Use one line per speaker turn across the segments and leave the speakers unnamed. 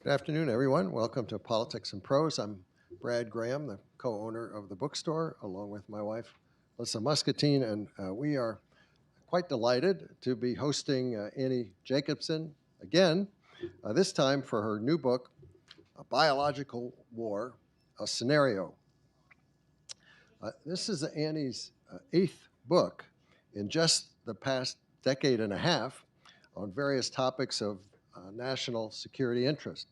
Good afternoon, everyone. Welcome to Politics and Prose. I'm Brad Graham, the co-owner of the bookstore, along with my wife, Alyssa Muscatine, and we are quite delighted to be hosting Annie Jacobsen again, this time for her new book, A Biological War, a Scenario. This is Annie's eighth book in just the past decade and a half on various topics of national security interest.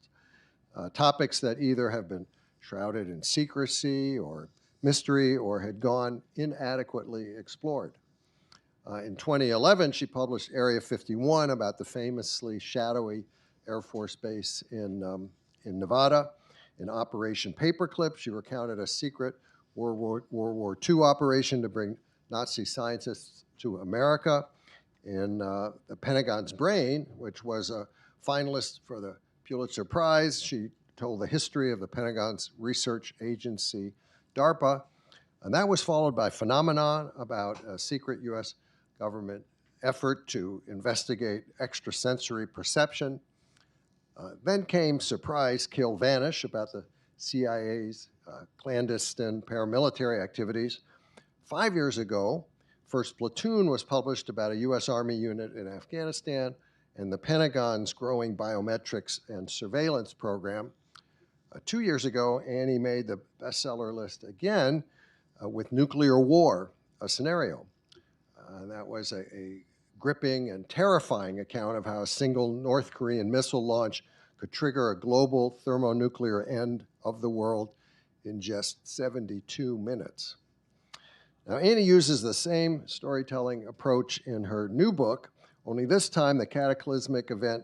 Topics that either have been shrouded in secrecy or mystery or had gone inadequately explored. In 2011, she published Area 51 about the famously shadowy Air Force base in Nevada. In Operation Paperclip, she recounted a secret World War II operation to bring Nazi scientists to America. In The Pentagon's Brain, which was a finalist for the Pulitzer Prize, she told the history of the Pentagon's research agency, DARPA, and that was followed by Phenomenon, about a secret U.S. government effort to investigate extrasensory perception. Then came Surprise, Kill, Vanish, about the CIA's clandestine paramilitary activities. 5 years ago, First Platoon was published about a U.S. Army unit in Afghanistan and the Pentagon's growing biometrics and surveillance program. 2 years ago, Annie made the bestseller list again with Nuclear War, a Scenario. That was a gripping and terrifying account of how a single North Korean missile launch could trigger a global thermonuclear end of the world in just 72 minutes. Now, Annie uses the same storytelling approach in her new book, only this time the cataclysmic event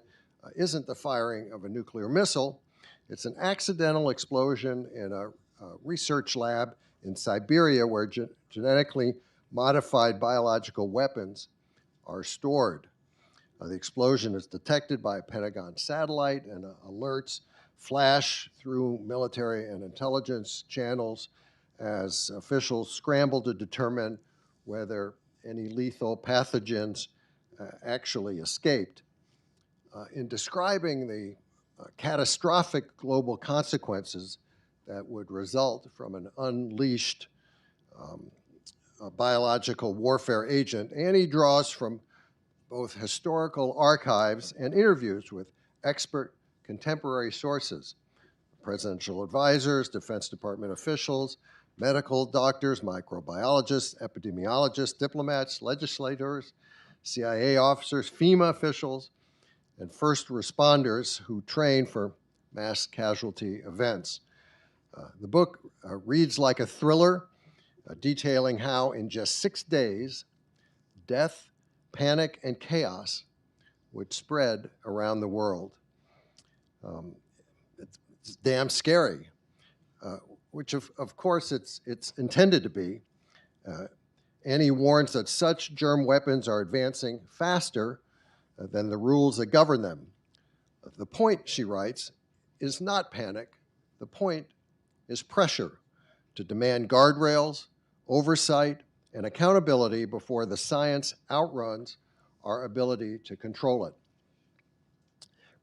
isn't the firing of a nuclear missile. It's an accidental explosion in a research lab in Siberia where genetically modified biological weapons are stored. The explosion is detected by a Pentagon satellite, and alerts flash through military and intelligence channels as officials scramble to determine whether any lethal pathogens actually escaped. In describing the catastrophic global consequences that would result from an unleashed biological warfare agent, Annie draws from both historical archives and interviews with expert contemporary sources, presidential advisors, Defense Department officials, medical doctors, microbiologists, epidemiologists, diplomats, legislators, CIA officers, FEMA officials, and first responders who train for mass casualty events. The book reads like a thriller, detailing how in just 6 days, death, panic, and chaos would spread around the world. It's damn scary, which of course it's intended to be. Annie warns that such germ weapons are advancing faster than the rules that govern them. The point, she writes, is not panic. The point is pressure to demand guardrails, oversight, and accountability before the science outruns our ability to control it.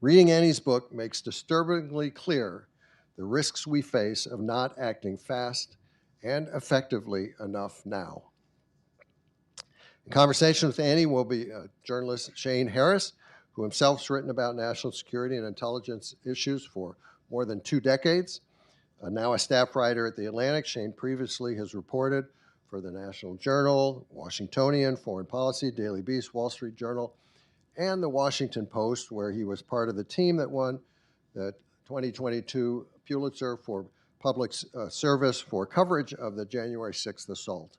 Reading Annie's book makes disturbingly clear the risks we face of not acting fast and effectively enough now. In conversation with Annie will be journalist Shane Harris, who himself has written about national security and intelligence issues for more than 2 decades. Now a staff writer at The Atlantic, Shane previously has reported for the National Journal, Washingtonian, Foreign Policy, Daily Beast, Wall Street Journal, and the Washington Post, where he was part of the team that won the 2022 Pulitzer for Public Service for coverage of the January 6th assault.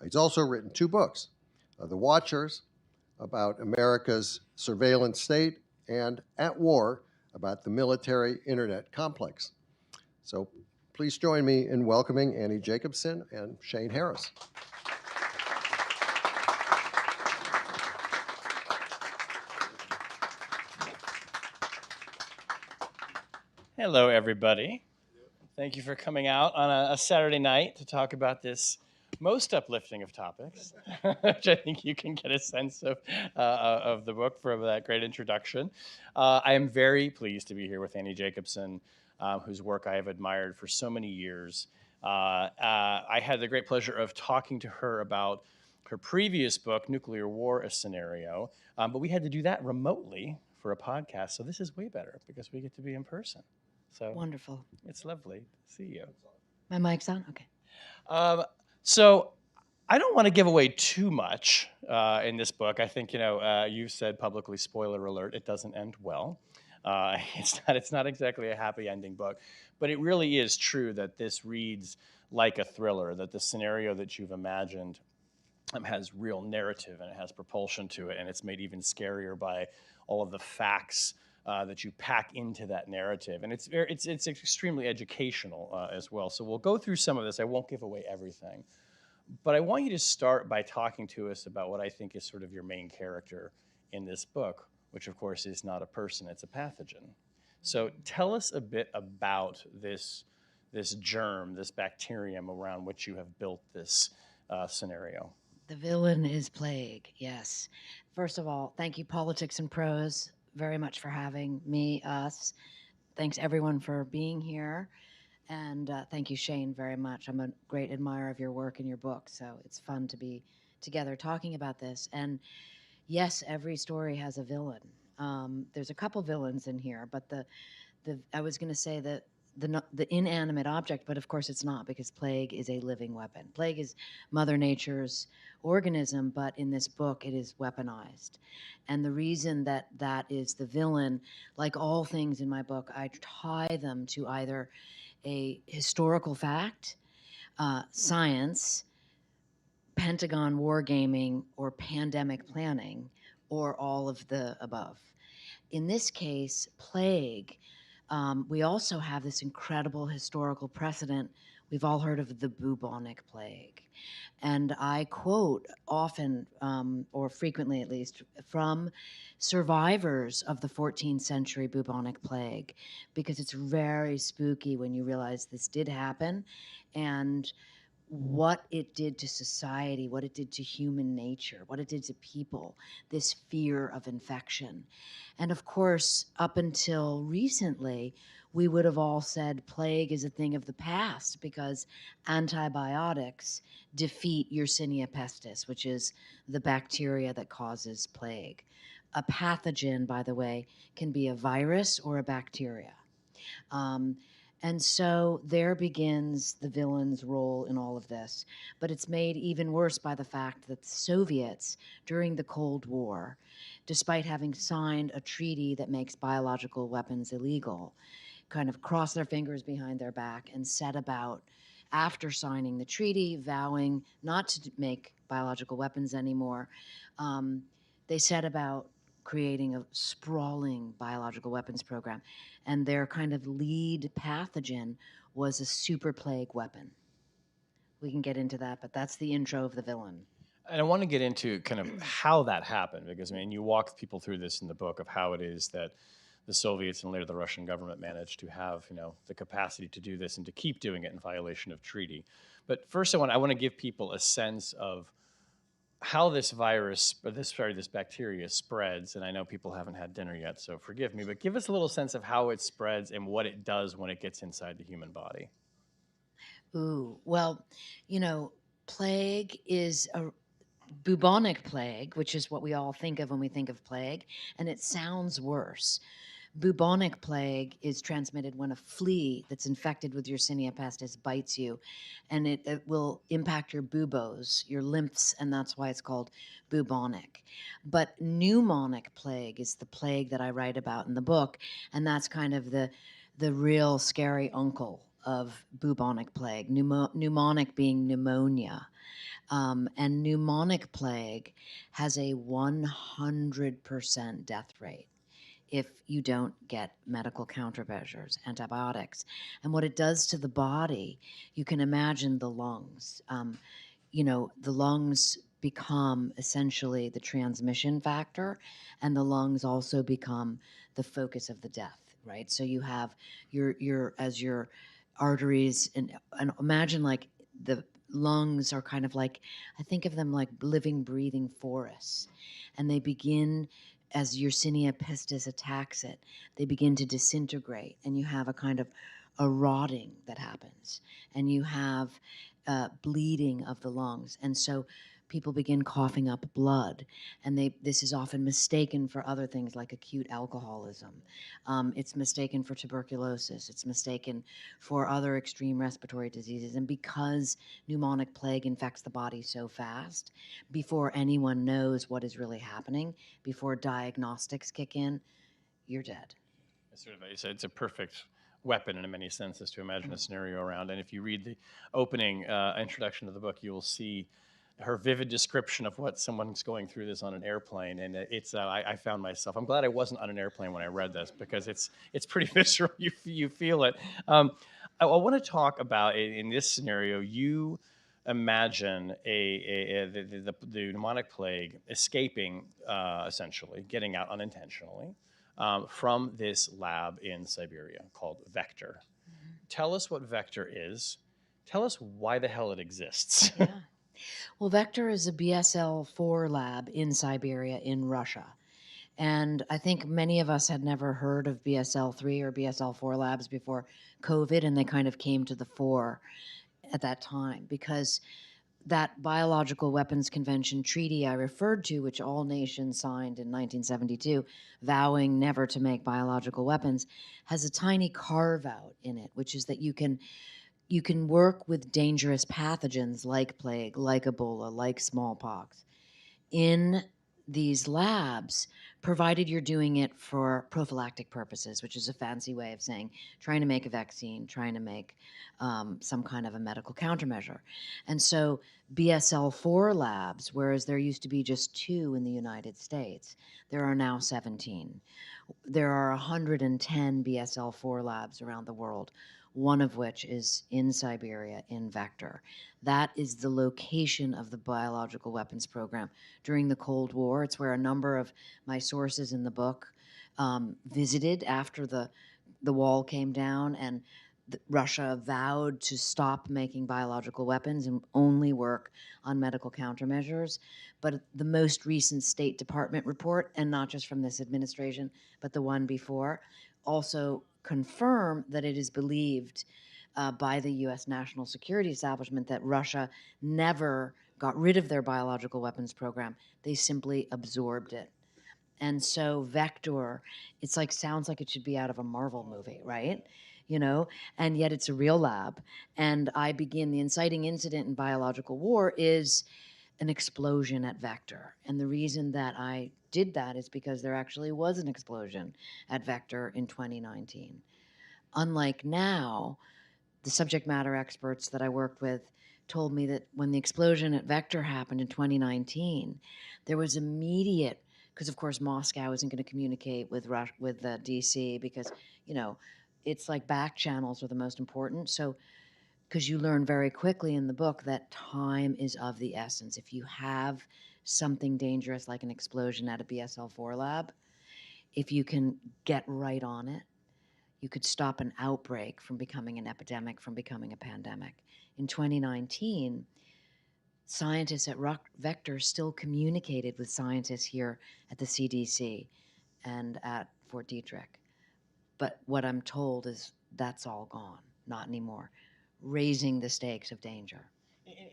He's also written 2 books, The Watchers, about America's surveillance state, and At War, about the military internet complex. So please join me in welcoming Annie Jacobsen and Shane Harris.
Hello, everybody. Thank you for coming out on a Saturday night to talk about this most uplifting of topics, which I think you can get a sense of the book from that great introduction. I am very pleased to be here with Annie Jacobsen, whose work I have admired for so many years. I had the great pleasure of talking to her about her previous book, Nuclear War: A Scenario, but we had to do that remotely for a podcast. So this is way better because we get to be in person. So
Wonderful.
it's lovely to see you.
My mic's on? Okay.
Um, so I don't want to give away too much in this book. I think you said publicly, spoiler alert, it doesn't end well. It's not exactly a happy ending book, but it really is true that this reads like a thriller. That the scenario that you've imagined has real narrative and it has propulsion to it, and it's made even scarier by all of the facts that you pack into that narrative, and it's extremely educational as well. So we'll go through some of this. I won't give away everything, but I want you to start by talking to us about what I think is sort of your main character in this book, which of course is not a person, it's a pathogen. So tell us a bit about this germ, this bacterium around which you have built this scenario.
The villain is plague, yes. First of all, thank you, Politics and Prose, very much for having me, us. Thanks, everyone, for being here. And thank you, Shane, very much. I'm a great admirer of your work and your book, so it's fun to be together talking about this. And yes, every story has a villain. There's a couple villains in here, but I was going to say that the inanimate object, but of course it's not, because plague is a living weapon. Plague is Mother Nature's organism, but in this book it is weaponized. And the reason that that is the villain, like all things in my book, I tie them to either a historical fact, science, Pentagon wargaming, or pandemic planning, or all of the above. In this case, plague, we also have this incredible historical precedent. We've all heard of the bubonic plague. And I quote often, or frequently at least, from survivors of the 14th century bubonic plague, because it's very spooky when you realize this did happen and what it did to society, what it did to human nature, what it did to people, this fear of infection. And of course, up until recently, we would have all said plague is a thing of the past because antibiotics defeat Yersinia pestis, which is the bacteria that causes plague. A pathogen, by the way, can be a virus or a bacteria. Um, and so there begins the villain's role in all of this. But it's made even worse by the fact that the Soviets, during the Cold War, despite having signed a treaty that makes biological weapons illegal, kind of crossed their fingers behind their back and set about, after signing the treaty, vowing not to make biological weapons anymore. They set about creating a sprawling biological weapons program, and their kind of lead pathogen was a super plague weapon. We can get into that, but that's the intro of the villain.
And I want to get into kind of how that happened, because I mean, you walk people through this in the book of how it is that the Soviets and later the Russian government managed to have, the capacity to do this and to keep doing it in violation of treaty. But first, I want to give people a sense of how this virus, or this bacteria spreads. And I know people haven't had dinner yet, so forgive me, but give us a little sense of how it spreads and what it does when it gets inside the human body.
Ooh, well, plague is a bubonic plague, which is what we all think of when we think of plague, and it sounds worse. Bubonic plague is transmitted when a flea that's infected with Yersinia pestis bites you, and it will impact your buboes, your lymphs, and that's why it's called bubonic. But pneumonic plague is the plague that I write about in the book, and that's kind of the real scary uncle of bubonic plague, pneumonic being pneumonia. And pneumonic plague has a 100% death rate if you don't get medical countermeasures, antibiotics. And what it does to the body, you can imagine the lungs. The lungs become essentially the transmission factor, and the lungs also become the focus of the death, right? So you have your arteries, and imagine like the lungs are kind of like, I think of them like living, breathing forests. And they begin, as Yersinia pestis attacks it, they begin to disintegrate. And you have a kind of a rotting that happens. And you have bleeding of the lungs. And so people begin coughing up blood, and this is often mistaken for other things like acute alcoholism. It's mistaken for tuberculosis. It's mistaken for other extreme respiratory diseases. And because pneumonic plague infects the body so fast, before anyone knows what is really happening, before diagnostics kick in, you're dead.
It's a perfect weapon in many senses to imagine a scenario around. And if you read the opening introduction to the book, you will see her vivid description of what someone's going through this on an airplane. And I found myself, I'm glad I wasn't on an airplane when I read this, because it's pretty visceral. You feel it. I want to talk about, in this scenario, you imagine the pneumonic plague escaping, essentially, getting out unintentionally, from this lab in Siberia called Vector. Tell us what Vector is. Tell us why the hell it exists.
Yeah. Well, Vector is a BSL-4 lab in Siberia in Russia. And I think many of us had never heard of BSL-3 or BSL-4 labs before COVID, and they kind of came to the fore at that time because that Biological Weapons Convention treaty I referred to, which all nations signed in 1972, vowing never to make biological weapons, has a tiny carve-out in it, which is that you can work with dangerous pathogens like plague, like Ebola, like smallpox in these labs, provided you're doing it for prophylactic purposes, which is a fancy way of saying trying to make a vaccine, trying to make some kind of a medical countermeasure. And so BSL-4 labs, whereas there used to be just 2 in the United States, there are now 17. There are 110 BSL-4 labs around the world, one of which is in Siberia in Vector. That is the location of the biological weapons program during the Cold War. It's where a number of my sources in the book visited after the wall came down, and Russia vowed to stop making biological weapons and only work on medical countermeasures. But the most recent State Department report, and not just from this administration, but the one before, also confirm that it is believed by the U.S. national security establishment that Russia never got rid of their biological weapons program. They simply absorbed it. And so Vector, it's like, sounds like it should be out of a Marvel movie, right? You know, and yet it's a real lab. And the inciting incident in biological war is an explosion at Vector. And the reason that I did that is because there actually was an explosion at Vector in 2019. Unlike now, the subject matter experts that I worked with told me that when the explosion at Vector happened in 2019, there was immediate, because of course Moscow isn't going to communicate with DC because, it's like back channels are the most important. So, because you learn very quickly in the book that time is of the essence. If you have something dangerous like an explosion at a BSL-4 lab, if you can get right on it, you could stop an outbreak from becoming an epidemic, from becoming a pandemic. In 2019, scientists at Vector still communicated with scientists here at the CDC and at Fort Detrick. But what I'm told is that's all gone, not anymore, raising the stakes of danger.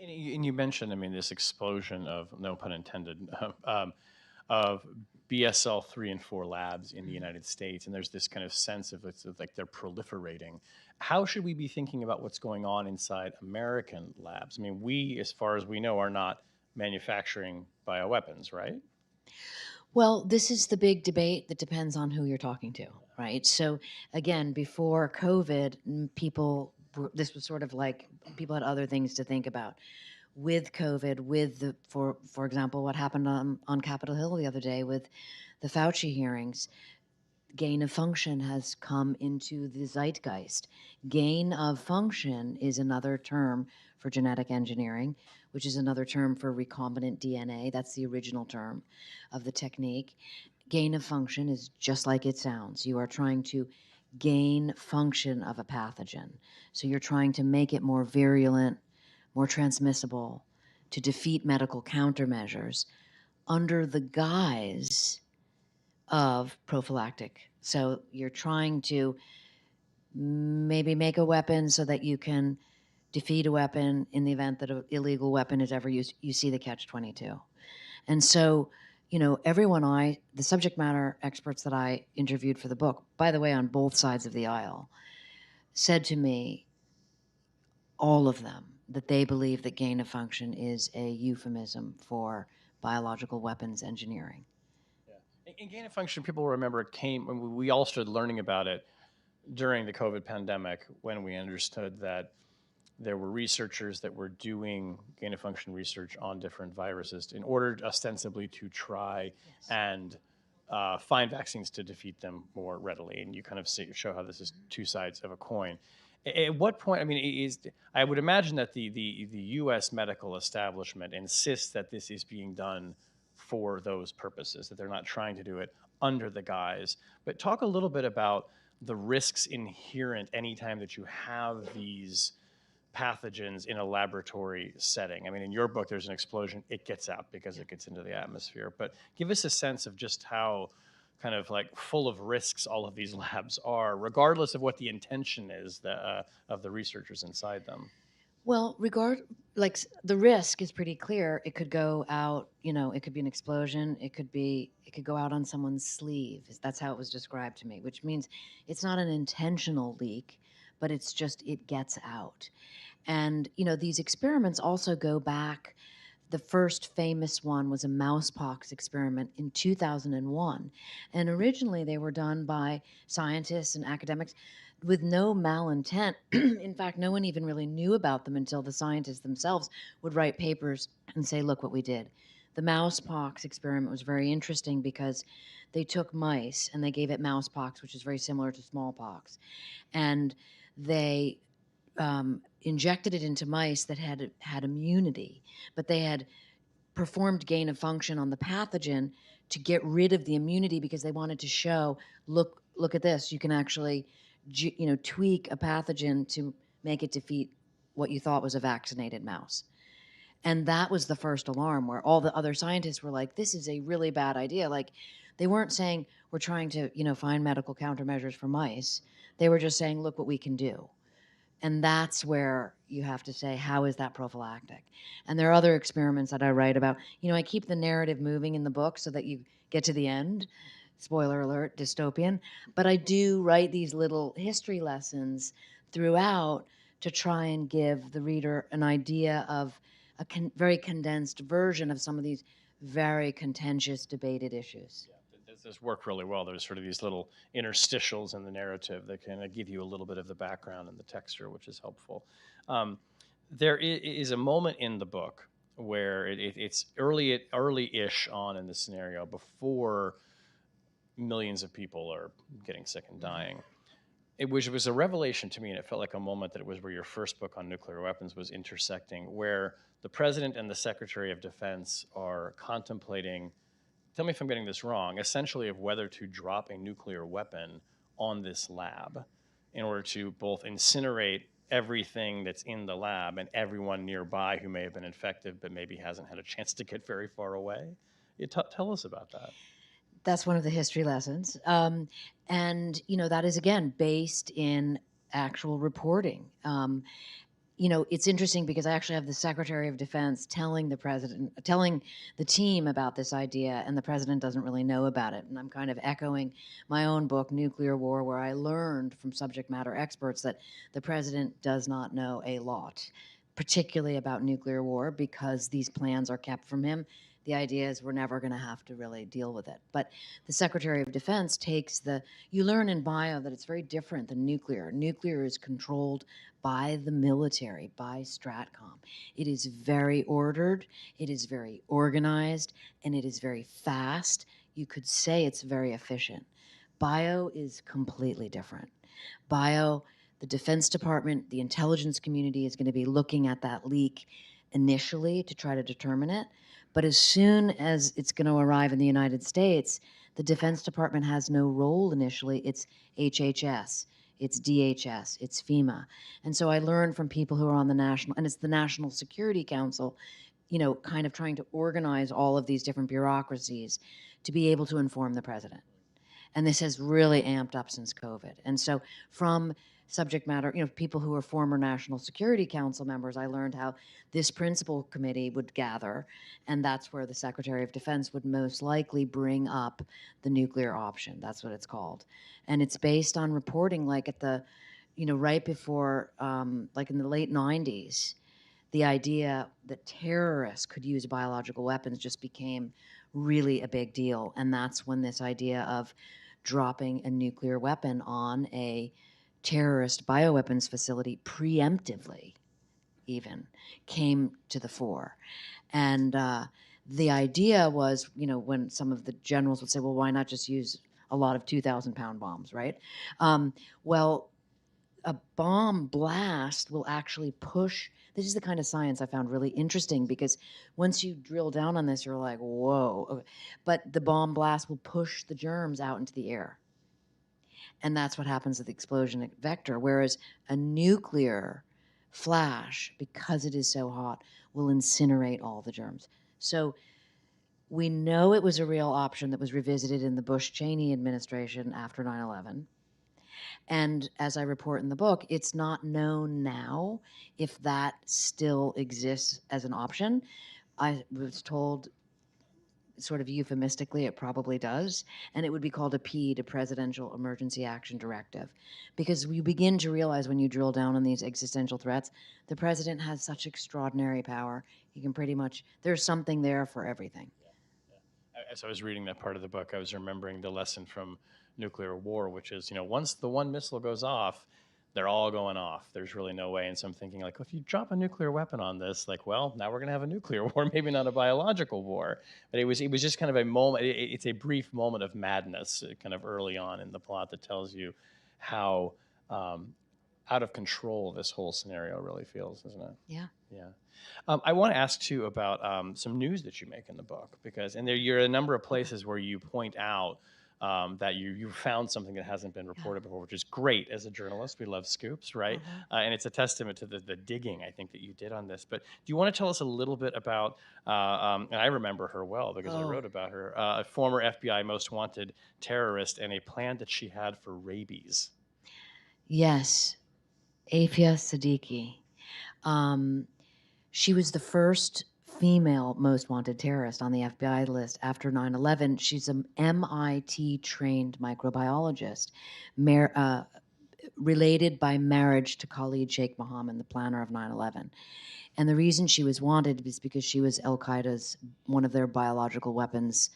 And you mentioned, this explosion of, no pun intended, of BSL-3 and 4 labs in the United States, and there's this kind of sense of it's like they're proliferating. How should we be thinking about what's going on inside American labs? We, as far as we know, are not manufacturing bioweapons, right?
Well, this is the big debate that depends on who you're talking to, right? So again, before COVID, this was sort of like people had other things to think about. With COVID, for example, what happened on Capitol Hill the other day with the Fauci hearings, gain of function has come into the zeitgeist. Gain of function is another term for genetic engineering, which is another term for recombinant DNA. That's the original term of the technique. Gain of function is just like it sounds. You are trying to gain function of a pathogen. So you're trying to make it more virulent, more transmissible, to defeat medical countermeasures under the guise of prophylactic. So you're trying to maybe make a weapon so that you can defeat a weapon in the event that an illegal weapon is ever used. You see the catch-22. And so, the subject matter experts that I interviewed for the book, by the way, on both sides of the aisle, said to me, all of them, that they believe that gain of function is a euphemism for biological weapons engineering.
Yeah. In gain of function, people remember it came when we all started learning about it during the COVID pandemic, when we understood that there were researchers that were doing gain of function research on different viruses in order ostensibly to try and find vaccines to defeat them more readily. And you kind of show how this is two sides of a coin. At what point, I mean, I would imagine that the U.S. medical establishment insists that this is being done for those purposes, that they're not trying to do it under the guise. But talk a little bit about the risks inherent anytime that you have these pathogens in a laboratory setting. I mean, in your book, there's an explosion, it gets out because it gets into the atmosphere. But give us a sense of just how kind of like full of risks all of these labs are, regardless of what the intention is of the researchers inside them.
Well, the risk is pretty clear. It could go out, it could be an explosion. It could go out on someone's sleeve. That's how it was described to me, which means it's not an intentional leak, but it's just, it gets out. And, these experiments also go back. The first famous one was a mousepox experiment in 2001. And originally they were done by scientists and academics with no malintent. In fact, no one even really knew about them until the scientists themselves would write papers and say, look what we did. The mousepox experiment was very interesting because they took mice and they gave it mousepox, which is very similar to smallpox. And they injected it into mice that had immunity, but they had performed gain of function on the pathogen to get rid of the immunity because they wanted to show, look at this, you can actually tweak a pathogen to make it defeat what you thought was a vaccinated mouse. And that was the first alarm, where all the other scientists were like, this is a really bad idea. Like, they weren't saying we're trying to find medical countermeasures for mice. They were just saying, look what we can do. And that's where you have to say, how is that prophylactic? And there are other experiments that I write about. I keep the narrative moving in the book so that you get to the end. Spoiler alert, dystopian. But I do write these little history lessons throughout to try and give the reader an idea of a very condensed version of some of these very contentious, debated issues.
This work really well. There's sort of these little interstitials in the narrative that kind of give you a little bit of the background and the texture, which is helpful. There is a moment in the book where it's early-ish on in the scenario, before millions of people are getting sick and dying. It was a revelation to me, and it felt like a moment that it was where your first book on nuclear weapons was intersecting, where the president and the secretary of defense are contemplating, tell me if I'm getting this wrong, essentially of whether to drop a nuclear weapon on this lab in order to both incinerate everything that's in the lab and everyone nearby who may have been infected but maybe hasn't had a chance to get very far away. Tell us about that.
That's one of the history lessons. And, that is, again, based in actual reporting. It's interesting because I actually have the Secretary of Defense telling the team about this idea, and the president doesn't really know about it. And I'm kind of echoing my own book, Nuclear War, where I learned from subject matter experts that the president does not know a lot, particularly about nuclear war, because these plans are kept from him. The idea is we're never going to have to really deal with it. But the Secretary of Defense you learn in bio that it's very different than nuclear. Nuclear is controlled by the military, by Stratcom. It is very ordered, it is very organized, and it is very fast. You could say it's very efficient. Bio is completely different. Bio, the Defense Department, the intelligence community is going to be looking at that leak initially to try to determine it. But as soon as it's going to arrive in the United States, the Defense Department has no role initially. It's HHS. it's DHS, it's FEMA. And so I learned from people who are on the national, and it's the National Security Council, kind of trying to organize all of these different bureaucracies to be able to inform the president. And this has really amped up since COVID. And so from subject matter, people who are former National Security Council members, I learned how this principal committee would gather, and that's where the Secretary of Defense would most likely bring up the nuclear option. That's what it's called. And it's based on reporting like at the, right before, like in the late 90s, the idea that terrorists could use biological weapons just became really a big deal. And that's when this idea of dropping a nuclear weapon on a terrorist bioweapons facility preemptively even came to the fore. And the idea was, when some of the generals would say, well, why not just use a lot of 2,000-pound bombs, right? Well, a bomb blast will actually push. This is the kind of science I found really interesting, because once you drill down on this, you're like, whoa. Okay. But the bomb blast will push the germs out into the air. And that's what happens at the explosion vector. Whereas a nuclear flash, because it is so hot, will incinerate all the germs. So we know it was a real option that was revisited in the Bush-Cheney administration after 9/11. And as I report in the book, it's not known now if that still exists as an option. I was told sort of euphemistically it probably does, and it would be called a PED, a Presidential Emergency Action Directive, because we begin to realize when you drill down on these existential threats, the president has such extraordinary power. He can pretty much, there's something there for everything.
As I was reading that part of the book, I was remembering the lesson from nuclear war, which is, once the one missile goes off, they're all going off. There's really no way. And so I'm thinking, like, well, if you drop a nuclear weapon on this, like, well, now we're going to have a nuclear war, maybe not a biological war. But it was just kind of a moment. It's a brief moment of madness, kind of early on in the plot, that tells you how out of control this whole scenario really feels, isn't it?
Yeah.
Yeah. I want to ask too about some news that you make in the book, because you're a number of places where you point out that you found something that hasn't been reported before, which is great. As a journalist, we love scoops, right? And it's a testament to the digging, I think, that you did on this. But do you want to tell us a little bit about, and I remember her well because I wrote about her, a former FBI most wanted terrorist and a plan that she had for rabies.
Yes, Afia Siddiqui. She was the first female most wanted terrorist on the FBI list after 9/11. She's an MIT-trained microbiologist, related by marriage to Khalid Sheikh Mohammed, the planner of 9/11. And the reason she was wanted is because she was Al-Qaeda's, one of their biological weapons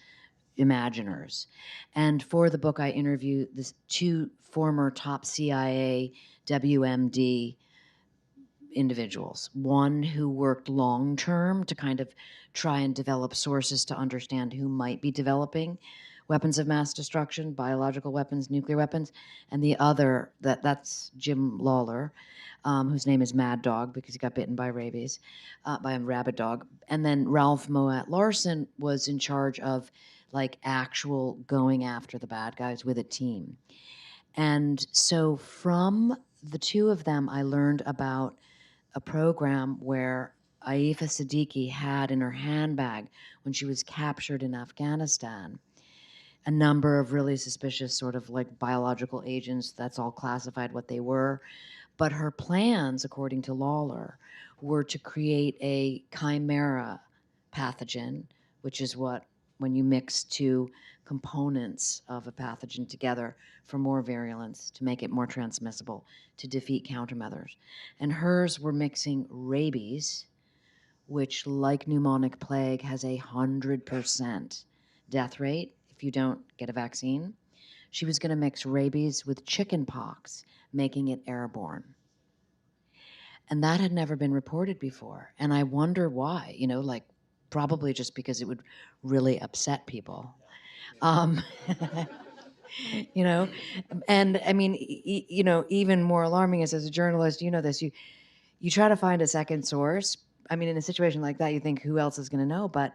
imaginers. And for the book, I interview this two former top CIA WMD individuals. One who worked long term to kind of try and develop sources to understand who might be developing weapons of mass destruction, biological weapons, nuclear weapons, and the other, that's Jim Lawler, whose name is Mad Dog because he got bitten by rabies, by a rabid dog. And then Ralph Moet Larson was in charge of like actual going after the bad guys with a team. And so from the two of them, I learned about a program where Aifa Siddiqui had in her handbag when she was captured in Afghanistan a number of really suspicious sort of like biological agents. That's all classified what they were. But her plans, according to Lawler, were to create a chimera pathogen, which is what, when you mix two components of a pathogen together for more virulence, to make it more transmissible, to defeat countermeasures. And hers were mixing rabies, which, like pneumonic plague, has 100% death rate if you don't get a vaccine. She was going to mix rabies with chicken pox, making it airborne. And that had never been reported before. And I wonder why, like probably just because it would really upset people. And I mean, even more alarming is, as a journalist, this, you try to find a second source. I mean, in a situation like that, you think, who else is going to know? But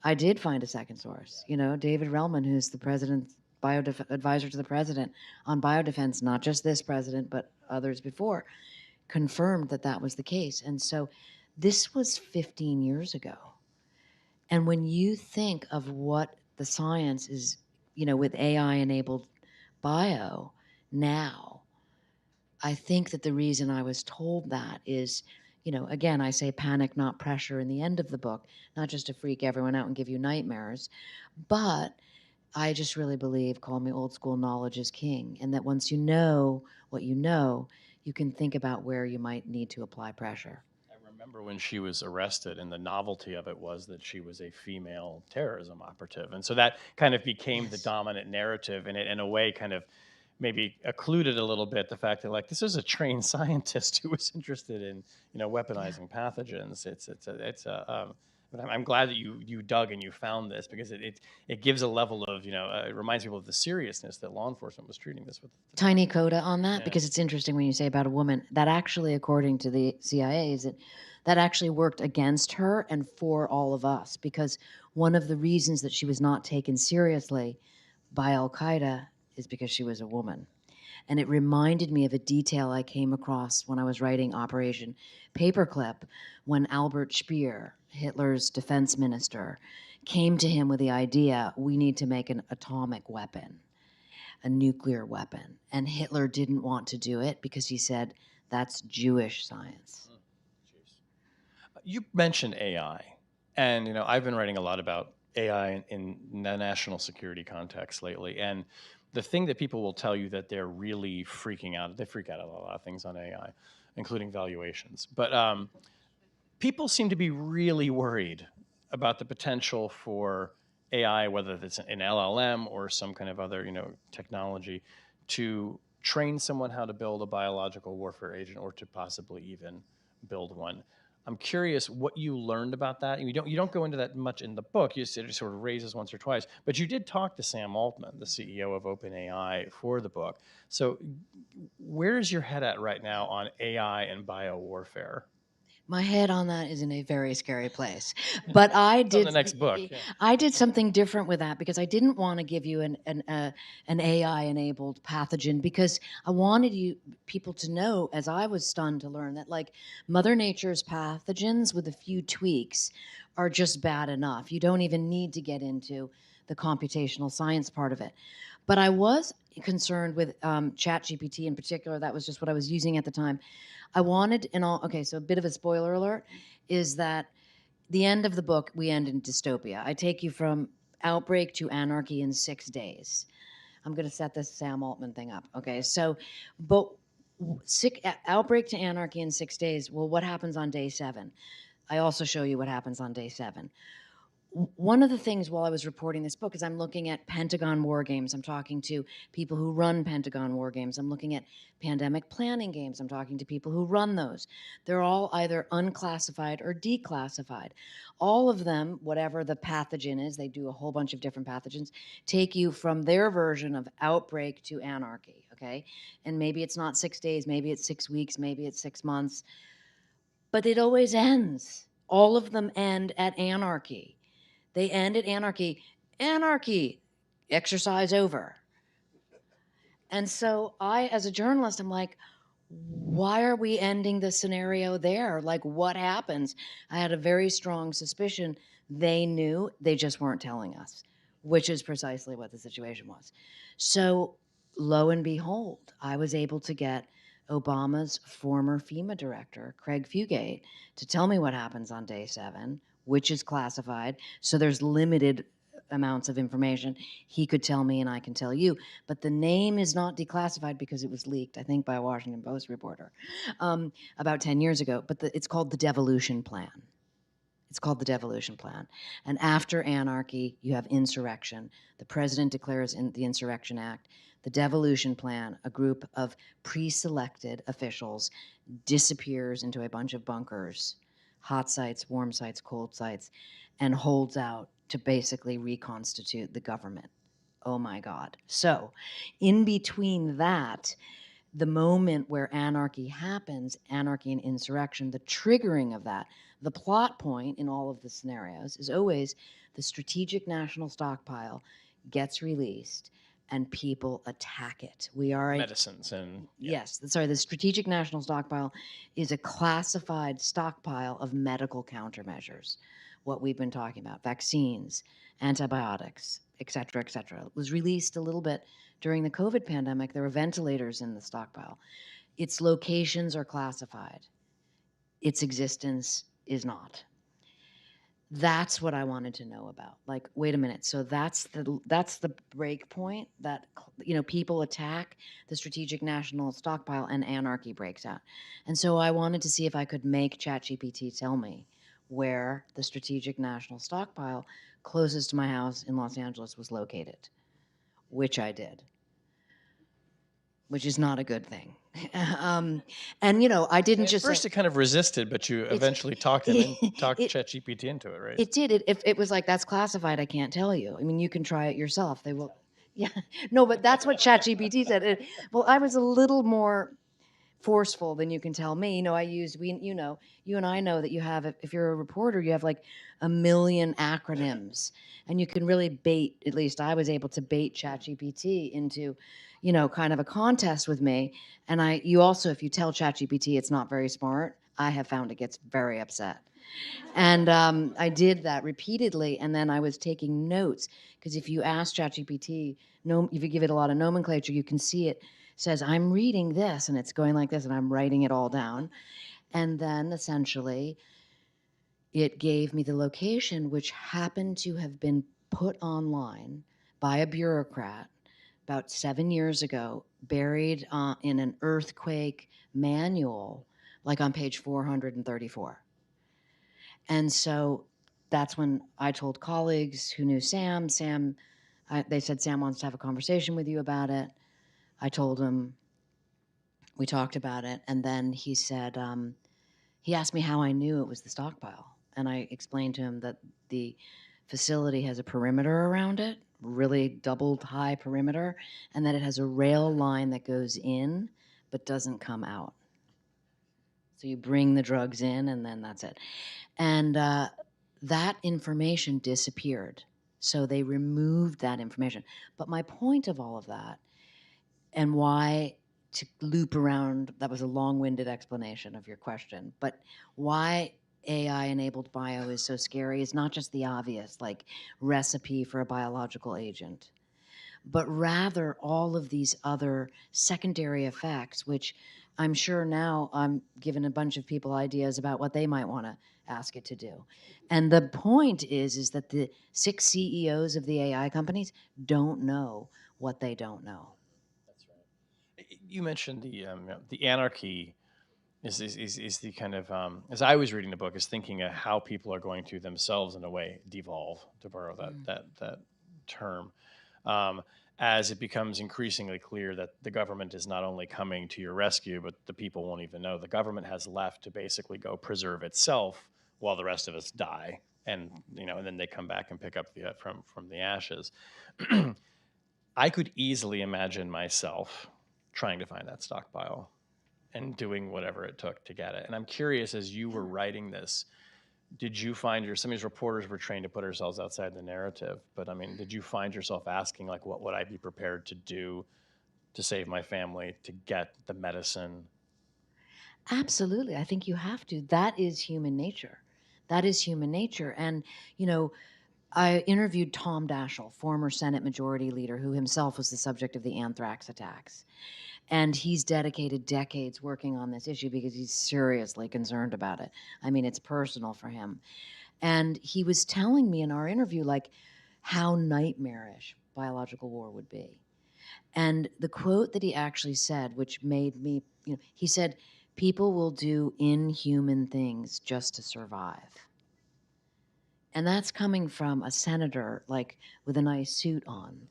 I did find a second source, David Relman, who's the president's advisor to the president on biodefense, not just this president, but others before, confirmed that that was the case. And so this was 15 years ago. And when you think of what the science is, with AI enabled bio now, I think that the reason I was told that is, again, I say panic, not pressure in the end of the book, not just to freak everyone out and give you nightmares, but I just really believe, call me old school, knowledge is king. And that once you know what you know, you can think about where you might need to apply pressure.
I remember when she was arrested, and the novelty of it was that she was a female terrorism operative. And so that kind of became the
Yes.
dominant narrative, and it, in a way, kind of maybe occluded a little bit the fact that, like, this is a trained scientist who was interested in, weaponizing pathogens. But I'm glad that you dug and you found this, because it gives a level of, it reminds people of the seriousness that law enforcement was treating this with.
Tiny coda on that,
Yeah.
because it's interesting when you say about a woman that actually, according to the CIA, is that actually worked against her and for all of us, because one of the reasons that she was not taken seriously by Al Qaeda is because she was a woman. And it reminded me of a detail I came across when I was writing Operation Paperclip, when Albert Speer, Hitler's defense minister, came to him with the idea, we need to make an atomic weapon, a nuclear weapon. And Hitler didn't want to do it because he said, that's Jewish science.
You mentioned AI, and I've been writing a lot about AI in the national security context lately, and the thing that people will tell you that they're really freaking out, they freak out at a lot of things on AI, including valuations. But people seem to be really worried about the potential for AI, whether it's an LLM or some kind of other, technology, to train someone how to build a biological warfare agent, or to possibly even build one. I'm curious what you learned about that. You don't go into that much in the book. You sort of raises once or twice, but you did talk to Sam Altman, the CEO of OpenAI, for the book. So where's your head at right now on AI and biowarfare?
My head on that is in a very scary place. But I
It's on
did
the next book. Yeah.
I did something different with that, because I didn't want to give you an AI enabled pathogen, because I wanted people to know, as I was stunned to learn, that like Mother Nature's pathogens with a few tweaks are just bad enough. You don't even need to get into the computational science part of it. But I was concerned with ChatGPT in particular. That was just what I was using at the time. I wanted, so a bit of a spoiler alert is that the end of the book, we end in dystopia. I take you from outbreak to anarchy in 6 days. I'm going to set this Sam Altman thing up. Okay, so, but outbreak to anarchy in 6 days. Well, what happens on day 7? I also show you what happens on day 7. One of the things while I was reporting this book is I'm looking at Pentagon war games. I'm talking to people who run Pentagon war games. I'm looking at pandemic planning games. I'm talking to people who run those. They're all either unclassified or declassified. All of them, whatever the pathogen is, they do a whole bunch of different pathogens, take you from their version of outbreak to anarchy, okay? And maybe it's not 6 days, maybe it's 6 weeks, maybe it's 6 months, but it always ends. All of them end at anarchy. They end at anarchy. Anarchy, exercise over. And so I, as a journalist, I'm like, why are we ending the scenario there? Like, what happens? I had a very strong suspicion they knew, they just weren't telling us, which is precisely what the situation was. So lo and behold, I was able to get Obama's former FEMA director, Craig Fugate, to tell me what happens on day 7, which is classified. So there's limited amounts of information. He could tell me and I can tell you, but the name is not declassified because it was leaked, I think, by a Washington Post reporter about 10 years ago. But it's called the Devolution Plan. It's called the Devolution Plan. And after anarchy, you have insurrection. The president declares in the Insurrection Act. The Devolution Plan, a group of pre-selected officials, disappears into a bunch of bunkers, hot sites, warm sites, cold sites, and holds out to basically reconstitute the government. Oh my God. So in between that, the moment where anarchy happens, anarchy and insurrection, the triggering of that, the plot point in all of the scenarios is always the strategic national stockpile gets released and people attack it. We are a
Medicines and
Yes, sorry, the Strategic National Stockpile is a classified stockpile of medical countermeasures. What we've been talking about, vaccines, antibiotics, et cetera, et cetera. It was released a little bit during the COVID pandemic. There were ventilators in the stockpile. Its locations are classified. Its existence is not. That's what I wanted to know about. Like, wait a minute. So that's the break point that people attack the Strategic National Stockpile and anarchy breaks out. And so I wanted to see if I could make ChatGPT tell me where the Strategic National Stockpile closest to my house in Los Angeles was located, which I did, which is not a good thing. And I didn't
at
just
first
say
it kind of resisted, but you eventually talked
it,
ChatGPT into it, right?
It did. If it was like, that's classified, I can't tell you. I mean, you can try it yourself. They will. Yeah. No, but that's what ChatGPT said. Well, I was a little more forceful than you can tell me. I used, you and I know that you have, if you're a reporter, you have like a million acronyms, and you can really bait, at least I was able to bait ChatGPT into, kind of a contest with me. And you also, if you tell ChatGPT it's not very smart, I have found it gets very upset. And I did that repeatedly, and then I was taking notes, because if you ask ChatGPT, if you give it a lot of nomenclature, you can see it says, I'm reading this, and it's going like this, and I'm writing it all down. And then essentially, it gave me the location, which happened to have been put online by a bureaucrat about 7 years ago, buried in an earthquake manual, like on page 434. And so that's when I told colleagues who knew Sam. They said, Sam wants to have a conversation with you about it. I told him, we talked about it. And then he said, he asked me how I knew it was the stockpile. And I explained to him that the facility has a perimeter around it, really doubled high perimeter, and that it has a rail line that goes in but doesn't come out. So you bring the drugs in, and then that's it. And that information disappeared. So they removed that information. But my point of all of that, and why, to loop around, that was a long-winded explanation of your question, but why AI-enabled bio is so scary is not just the obvious, like recipe for a biological agent, but rather all of these other secondary effects, which I'm sure now I'm giving a bunch of people ideas about what they might want to ask it to do. And the point is that the 6 CEOs of the AI companies don't know what they don't know.
That's right. You mentioned the anarchy is the kind of as I was reading the book, is thinking of how people are going to themselves in a way devolve, to borrow that term, um, as it becomes increasingly clear that the government is not only coming to your rescue, but the people won't even know. The government has left to basically go preserve itself while the rest of us die, and and then they come back and pick up from the ashes. I could easily imagine myself trying to find that stockpile and doing whatever it took to get it. And I'm curious, as you were writing this, did you find some of these reporters were trained to put ourselves outside the narrative, but I mean, did you find yourself asking, like, what would I be prepared to do to save my family, to get the medicine?
Absolutely. I think you have to. That is human nature. That is human nature. And, I interviewed Tom Daschle, former Senate Majority Leader, who himself was the subject of the anthrax attacks. And he's dedicated decades working on this issue because he's seriously concerned about it. I mean, it's personal for him. And he was telling me in our interview, like, how nightmarish biological war would be. And the quote that he actually said, which made me, he said, people will do inhuman things just to survive. And that's coming from a senator, like, with a nice suit on,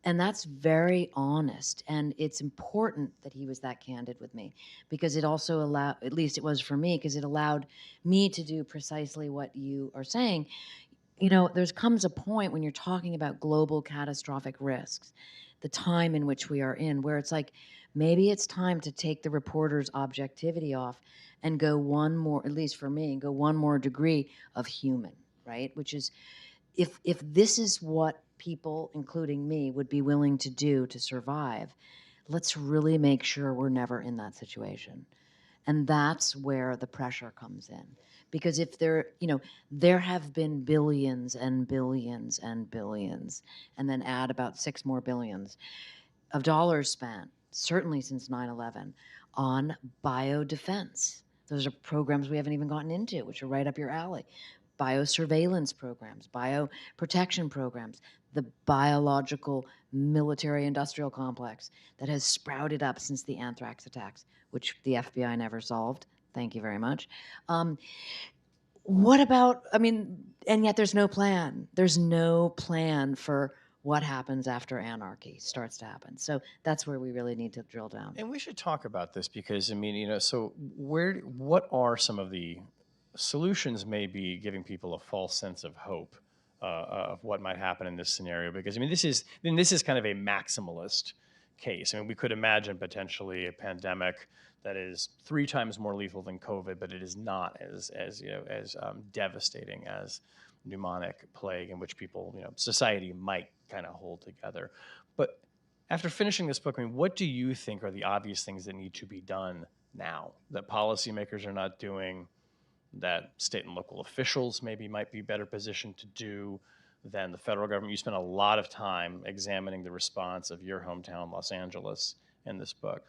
and that's very honest. And it's important that he was that candid with me, because it also allowed, at least it was for me, because it allowed me to do precisely what you are saying. There's comes a point when you're talking about global catastrophic risks, the time in which we are in, where it's like, maybe it's time to take the reporter's objectivity off and go one more, at least for me, go one more degree of human, right? Which is, if this is what people, including me, would be willing to do to survive, let's really make sure we're never in that situation. And that's where the pressure comes in. Because if there have been billions and billions and billions, and then add about 6 more billions of dollars spent, certainly since 9/11, on biodefense. Those are programs we haven't even gotten into, which are right up your alley. Biosurveillance programs, bioprotection programs, the biological military industrial complex that has sprouted up since the anthrax attacks, which the FBI never solved. Thank you very much. What about, and yet there's no plan. There's no plan for what happens after anarchy starts to happen. So that's where we really need to drill down.
And we should talk about this because, so what are some of the solutions maybe giving people a false sense of hope of what might happen in this scenario? Because, this is kind of a maximalist case. We could imagine potentially a pandemic that is 3 times more lethal than COVID, but it is not as devastating as pneumonic plague, in which people, society might kind of hold together. But after finishing this book, what do you think are the obvious things that need to be done now that policymakers are not doing, that state and local officials maybe might be better positioned to do than the federal government? You spent a lot of time examining the response of your hometown, Los Angeles, in this book.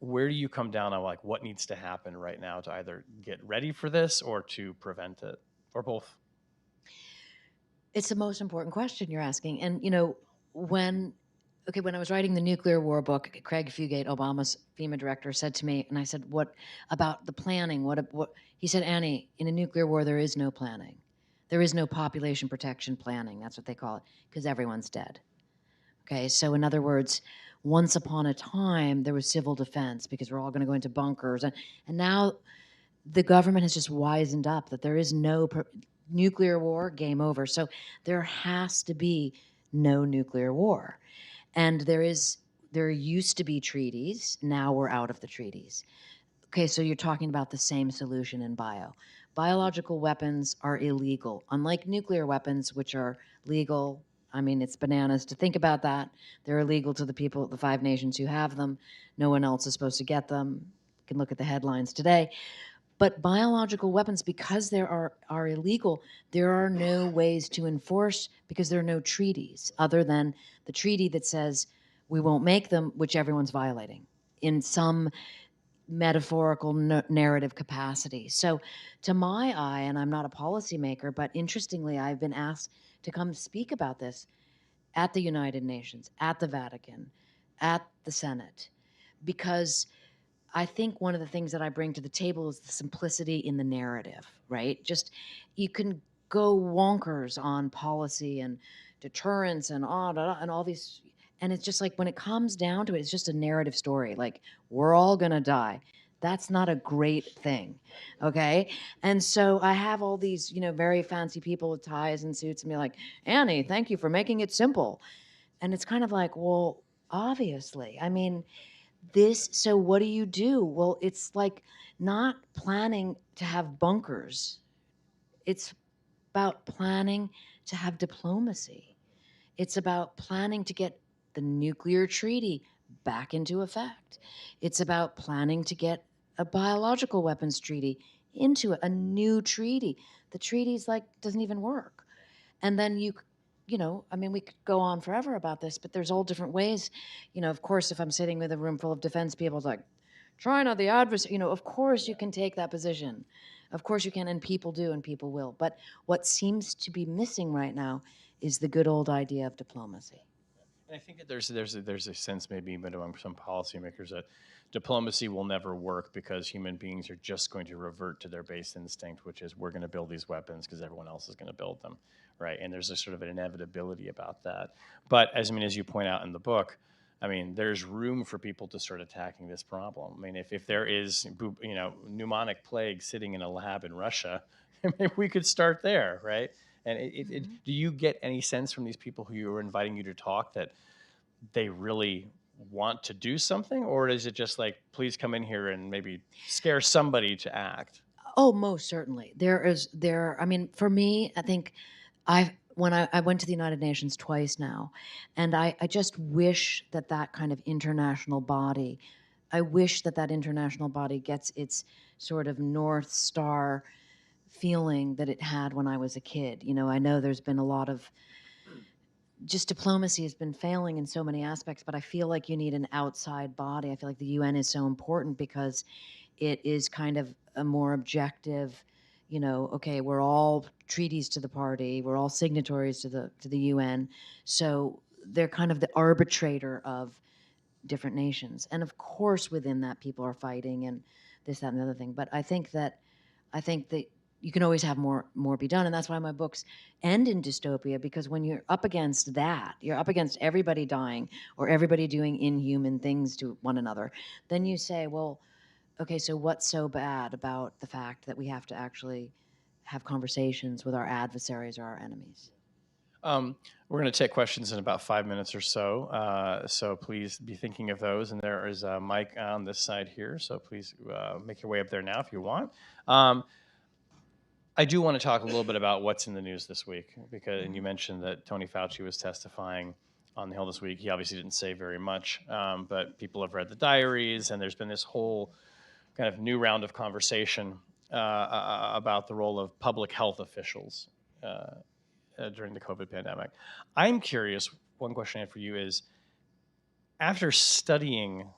Where do you come down on what needs to happen right now to either get ready for this or to prevent it, or both?
It's the most important question you're asking. And when I was writing the nuclear war book, Craig Fugate, Obama's FEMA director, said to me, and I said, "What about the planning? What?" He said, "Annie, in a nuclear war, there is no planning. There is no population protection planning. That's what they call it, because everyone's dead." Okay, so in other words, once upon a time, there was civil defense because we're all going to go into bunkers. And now the government has just wisened up that there is no nuclear war, game over. So there has to be no nuclear war. And there used to be treaties. Now we're out of the treaties. Okay, so you're talking about the same solution in bio. Biological weapons are illegal, unlike nuclear weapons, which are legal. It's bananas to think about that. They're illegal to the people, the 5 nations who have them. No one else is supposed to get them. You can look at the headlines today. But biological weapons, because they are illegal, there are no ways to enforce, because there are no treaties other than the treaty that says we won't make them, which everyone's violating in some metaphorical narrative capacity. So to my eye, and I'm not a policymaker, but interestingly, I've been asked to come speak about this at the United Nations, at the Vatican, at the Senate, because I think one of the things that I bring to the table is the simplicity in the narrative, right? Just, you can go wonkers on policy and deterrence and all these, and it's just like when it comes down to it, it's just a narrative story. Like, we're all gonna die. That's not a great thing, okay? And so I have all these, very fancy people with ties and suits and be like, "Annie, thank you for making it simple." And it's kind of like, well, obviously, so what do you do? Well, it's like not planning to have bunkers. It's about planning to have diplomacy. It's about planning to get the nuclear treaty back into effect. It's about planning to get a biological weapons treaty into a new treaty. The treaty's doesn't even work. And then we could go on forever about this, but there's all different ways. Of course, if I'm sitting with a room full of defense people, it's like, China, the adversary, of course you can take that position. Of course you can, and people do, and people will. But what seems to be missing right now is the good old idea of diplomacy.
And I think that there's a sense maybe even among some policymakers that diplomacy will never work because human beings are just going to revert to their base instinct, which is we're going to build these weapons because everyone else is going to build them, right? And there's a sort of an inevitability about that. But as you point out in the book, there's room for people to start attacking this problem. If there is, pneumonic plague sitting in a lab in Russia, maybe we could start there, right? And do you get any sense from these people who are inviting you to talk that they really want to do something, or is it just like, please come in here and maybe scare somebody to act?
Oh, most certainly. For me, I think when I went to the United Nations twice now, and I just wish that that kind of international body, I wish that that international body gets its sort of North Star feeling that it had when I was a kid. You know, I know there's been a lot of just diplomacy has been failing in so many aspects, but I feel like you need an outside body. I feel like the UN is so important because it is kind of a more objective, you know, okay, we're all treaties to the party, we're all signatories to the UN. So they're kind of the arbitrator of different nations. And of course within that people are fighting and this, that, and the other thing. But I think that you can always have more be done. And that's why my books end in dystopia, because when you're up against that, you're up against everybody dying or everybody doing inhuman things to one another, then you say, well, okay, so what's so bad about the fact that we have to actually have conversations with our adversaries or our enemies?
We're going to take questions in about 5 minutes or so. So please be thinking of those. And there is a mic on this side here. So please make your way up there now if you want. I do want to talk a little bit about what's in the news this week, because and you mentioned that Tony Fauci was testifying on the Hill this week. He obviously didn't say very much, but people have read the diaries, and there's been this whole kind of new round of conversation about the role of public health officials during the COVID pandemic. I'm curious, one question I have for you is, after studying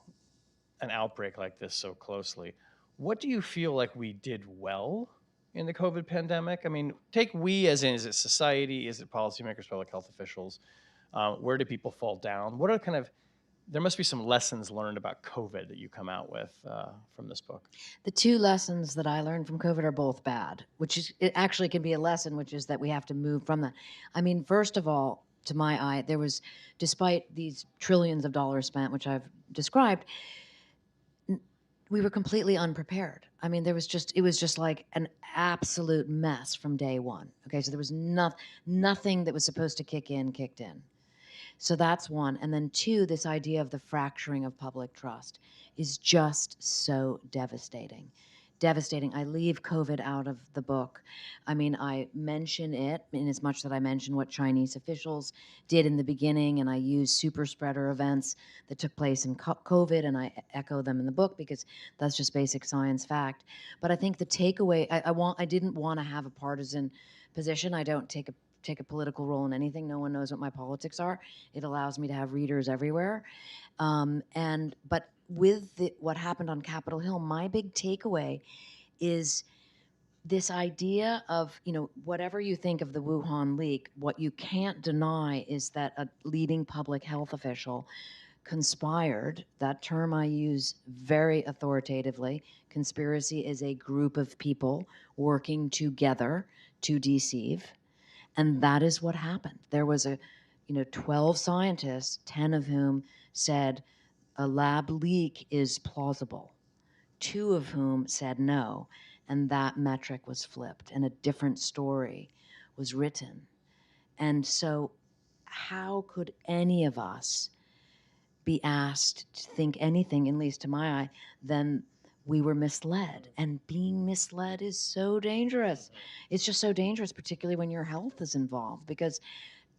an outbreak like this so closely, what do you feel like we did well in the COVID pandemic? I mean, take we as in, is it society? Is it policymakers, public health officials? Where do people fall down? What are kind of, there must be some lessons learned about COVID that you come out with from this book.
The two lessons that I learned from COVID are both bad, which is, it actually can be a lesson, which is that we have to move from that. I mean, first of all, to my eye, there was, despite these trillions of dollars spent, which I've described, we were completely unprepared. I mean, it was just like an absolute mess from day one. Okay, so there was nothing that was supposed to kicked in. So that's one. And then two, this idea of the fracturing of public trust is just so devastating. Devastating. I leave COVID out of the book. I mean, I mention it in as much that I mention what Chinese officials did in the beginning, and I use super spreader events that took place in COVID, and I echo them in the book because that's just basic science fact. But I think the takeaway, I didn't want to have a partisan position. I don't take a political role in anything. No one knows what my politics are. It allows me to have readers everywhere. But with what happened on Capitol Hill, my big takeaway is this idea of, you know, whatever you think of the Wuhan leak, what you can't deny is that a leading public health official conspired. That term I use very authoritatively. Conspiracy is a group of people working together to deceive. And that is what happened. There was 12 scientists, 10 of whom said a lab leak is plausible, 2 of whom said no, and that metric was flipped and a different story was written. And so how could any of us be asked to think anything, at least to my eye, than we were misled? And being misled is so dangerous. It's just so dangerous, particularly when your health is involved, because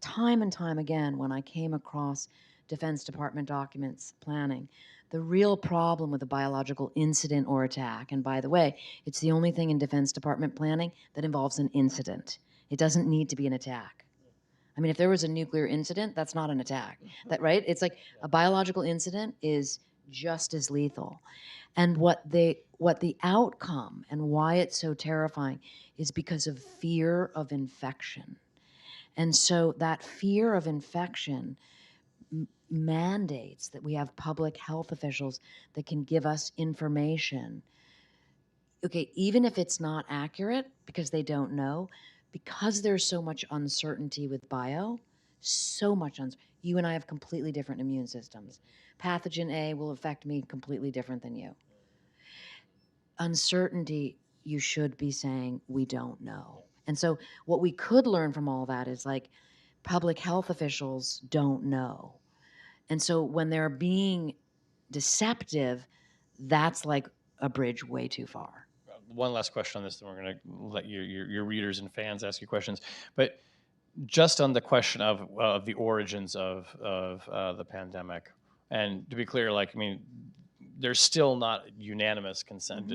time and time again, when I came across Defense Department documents planning, the real problem with a biological incident or attack, and by the way, it's the only thing in Defense Department planning that involves an incident. It doesn't need to be an attack. I mean, if there was a nuclear incident, that's not an attack. That, right? It's like a biological incident is just as lethal. And what the outcome and why it's so terrifying is because of fear of infection. And so that fear of infection mandates that we have public health officials that can give us information. Okay, even if it's not accurate because they don't know, because there's so much uncertainty with bio, so much uncertainty. You and I have completely different immune systems. Pathogen A will affect me completely different than you. Uncertainty, you should be saying, we don't know. And so what we could learn from all that is like, public health officials don't know. And so when they're being deceptive, that's like a bridge way too far.
One last question on this, then we're going to let your readers and fans ask you questions. But just on the question of the origins of the pandemic, and to be clear, like, I mean, there's still not unanimous consent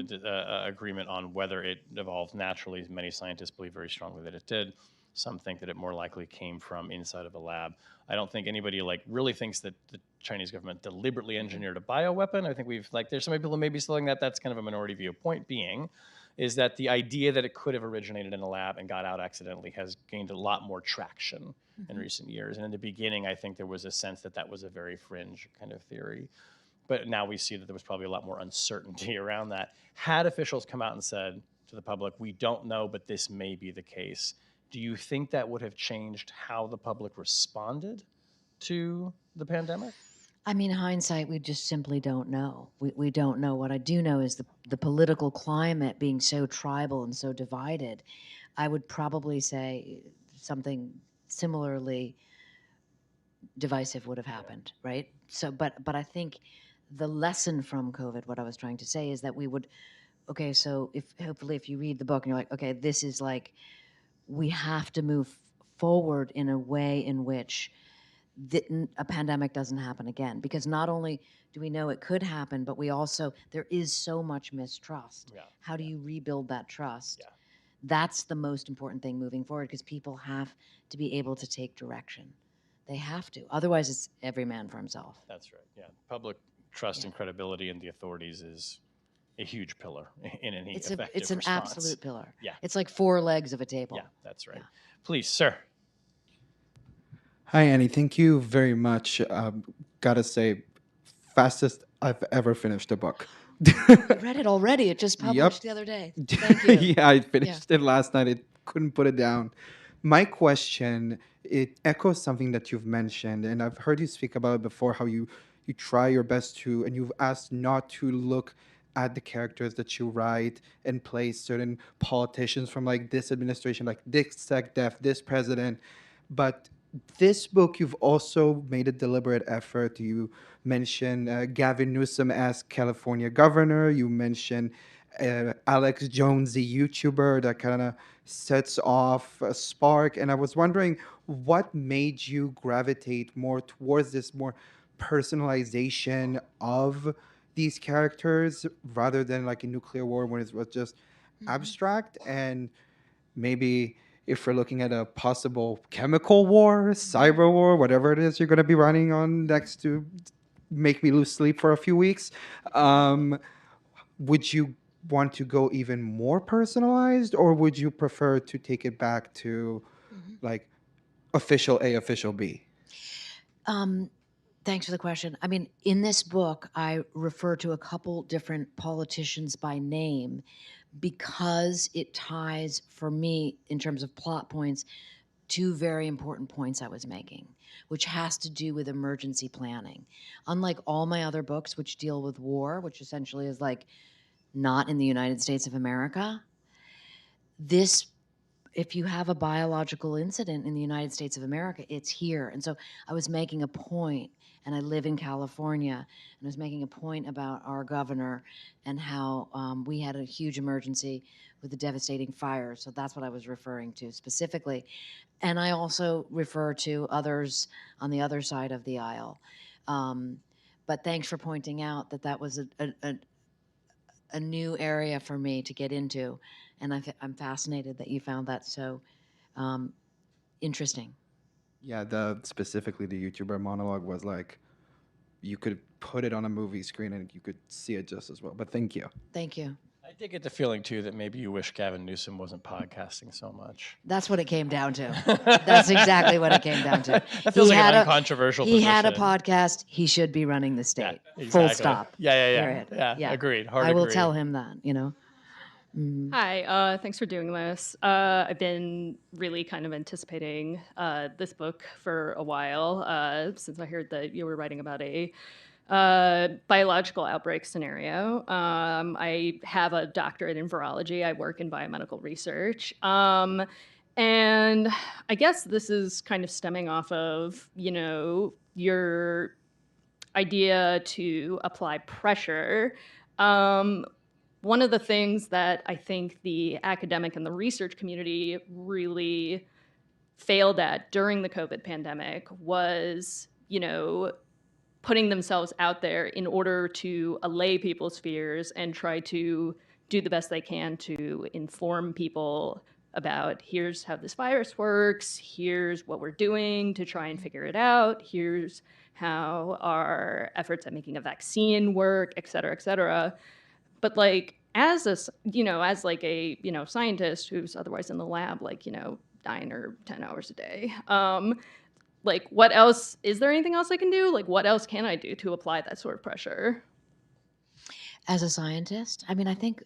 agreement on whether it evolved naturally. Many scientists believe very strongly that it did. Some think that it more likely came from inside of a lab. I don't think anybody like really thinks that the Chinese government deliberately engineered a bioweapon. I think we've like there's some people who may be saying that that's kind of a minority view. Point being, is that the idea that it could have originated in a lab and got out accidentally has gained a lot more traction in recent years. And in the beginning, I think there was a sense that that was a very fringe kind of theory. But now we see that there was probably a lot more uncertainty around that. Had officials come out and said to the public, we don't know, but this may be the case, do you think that would have changed how the public responded to the pandemic?
I mean, hindsight, we just simply don't know. We don't know. What I do know is the political climate being so tribal and so divided. I would probably say something similarly divisive would have happened, right? So, but I think the lesson from COVID, what I was trying to say is that we would, okay, so if hopefully if you read the book and you're like, okay, this is like, we have to move forward in a way in which a pandemic doesn't happen again, because not only do we know it could happen, but we also, there is so much mistrust.
Yeah.
How do you rebuild that trust?
Yeah.
That's the most important thing moving forward, because people have to be able to take direction. They have to. Otherwise, it's every man for himself.
That's right. Yeah. Public trust and credibility in the authorities is a huge pillar in any effective
It's an
response.
absolute pillar.
Yeah.
It's like 4 legs of a table.
Yeah, that's right.
Yeah.
Please, sir.
Hi, Annie. Thank you very much. Gotta say, fastest I've ever finished a book.
I read it already. It just published the other day. Thank you.
Yeah, I finished it last night. I couldn't put it down. My question, it echoes something that you've mentioned, and I've heard you speak about it before, how you try your best to, and you've asked not to look at the characters that you write and play certain politicians from like this administration, like this SecDef, this president. But this book, you've also made a deliberate effort. You mentioned Gavin Newsom as California governor. You mentioned Alex Jones, the YouTuber that kind of sets off a spark. And I was wondering what made you gravitate more towards this more personalization of these characters rather than like a nuclear war when it was just abstract. And maybe if we're looking at a possible chemical war, cyber war, whatever it is you're going to be running on next to make me lose sleep for a few weeks, would you want to go even more personalized, or would you prefer to take it back to like official A, official B?
Thanks for the question. I mean, in this book, I refer to a couple different politicians by name because it ties, for me, in terms of plot points, 2 very important points I was making, which has to do with emergency planning. Unlike all my other books, which deal with war, which essentially is like not in the United States of America, this, if you have a biological incident in the United States of America, it's here. And so I was making a point, and I live in California, and I was making a point about our governor and how we had a huge emergency with the devastating fires. So that's what I was referring to specifically. And I also refer to others on the other side of the aisle. But thanks for pointing out that that was a new area for me to get into. And I'm fascinated that you found that so interesting.
Yeah, specifically the YouTuber monologue was like, you could put it on a movie screen and you could see it just as well. But thank you.
Thank you.
I did get the feeling, too, that maybe you wish Gavin Newsom wasn't podcasting so much.
That's what it came down to. That's exactly what it came down to.
That feels like an uncontroversial
He
position.
had a podcast. He should be running the state.
Yeah,
Full
exactly.
stop.
Yeah.
Period.
Yeah, agreed. Hard
I will
agree.
tell him that, you know.
Hi, thanks for doing this. I've been really kind of anticipating this book for a while since I heard that you were writing about a biological outbreak scenario. I have a doctorate in virology. I work in biomedical research. And I guess this is kind of stemming off of, you know, your idea to apply pressure. One of the things that I think the academic and the research community really failed at during the COVID pandemic was, putting themselves out there in order to allay people's fears and try to do the best they can to inform people about here's how this virus works, here's what we're doing to try and figure it out, here's how our efforts at making a vaccine work, et cetera, et cetera. But like as as like a scientist who's otherwise in the lab, like 9 or 10 hours a day, like what else is there anything else I can do? Like what else can I do to apply that sort of pressure?
As a scientist, I mean, I think,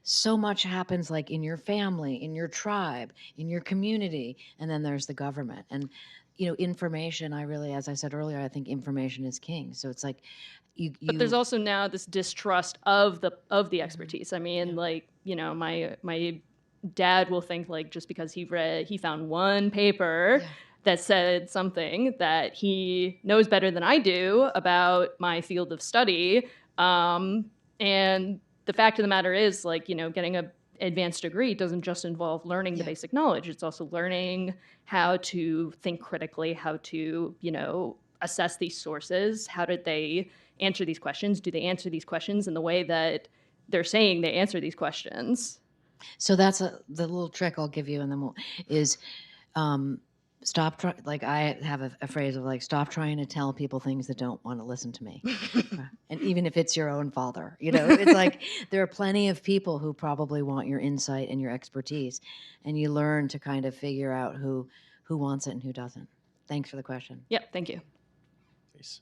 so much happens like in your family, in your tribe, in your community, and then there's the government. And, information, as I said earlier, I think information is king. So it's like
But there's also now this distrust of the expertise. I mean,
Yeah.
like, my dad will think like just because he found one paper
Yeah.
that said something that he knows better than I do about my field of study. And the fact of the matter is, like, getting a advanced degree doesn't just involve learning the
Yeah.
basic knowledge. It's also learning how to think critically, how to, assess these sources. How did they answer these questions? Do they answer these questions in the way that they're saying they answer these questions?
So that's the little trick I'll give you, and then is stop like I have a phrase of like, stop trying to tell people things that don't want to listen to me. And even if it's your own father, it's like there are plenty of people who probably want your insight and your expertise, and you learn to kind of figure out who wants it and who doesn't. Thanks for the question.
Yep, thank you.
Please.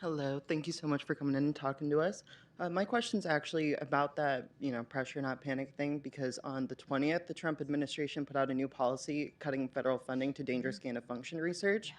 Hello, thank you so much for coming in and talking to us. My question's actually about that, pressure not panic thing, because on the 20th, the Trump administration put out a new policy cutting federal funding to dangerous gain-of-function research.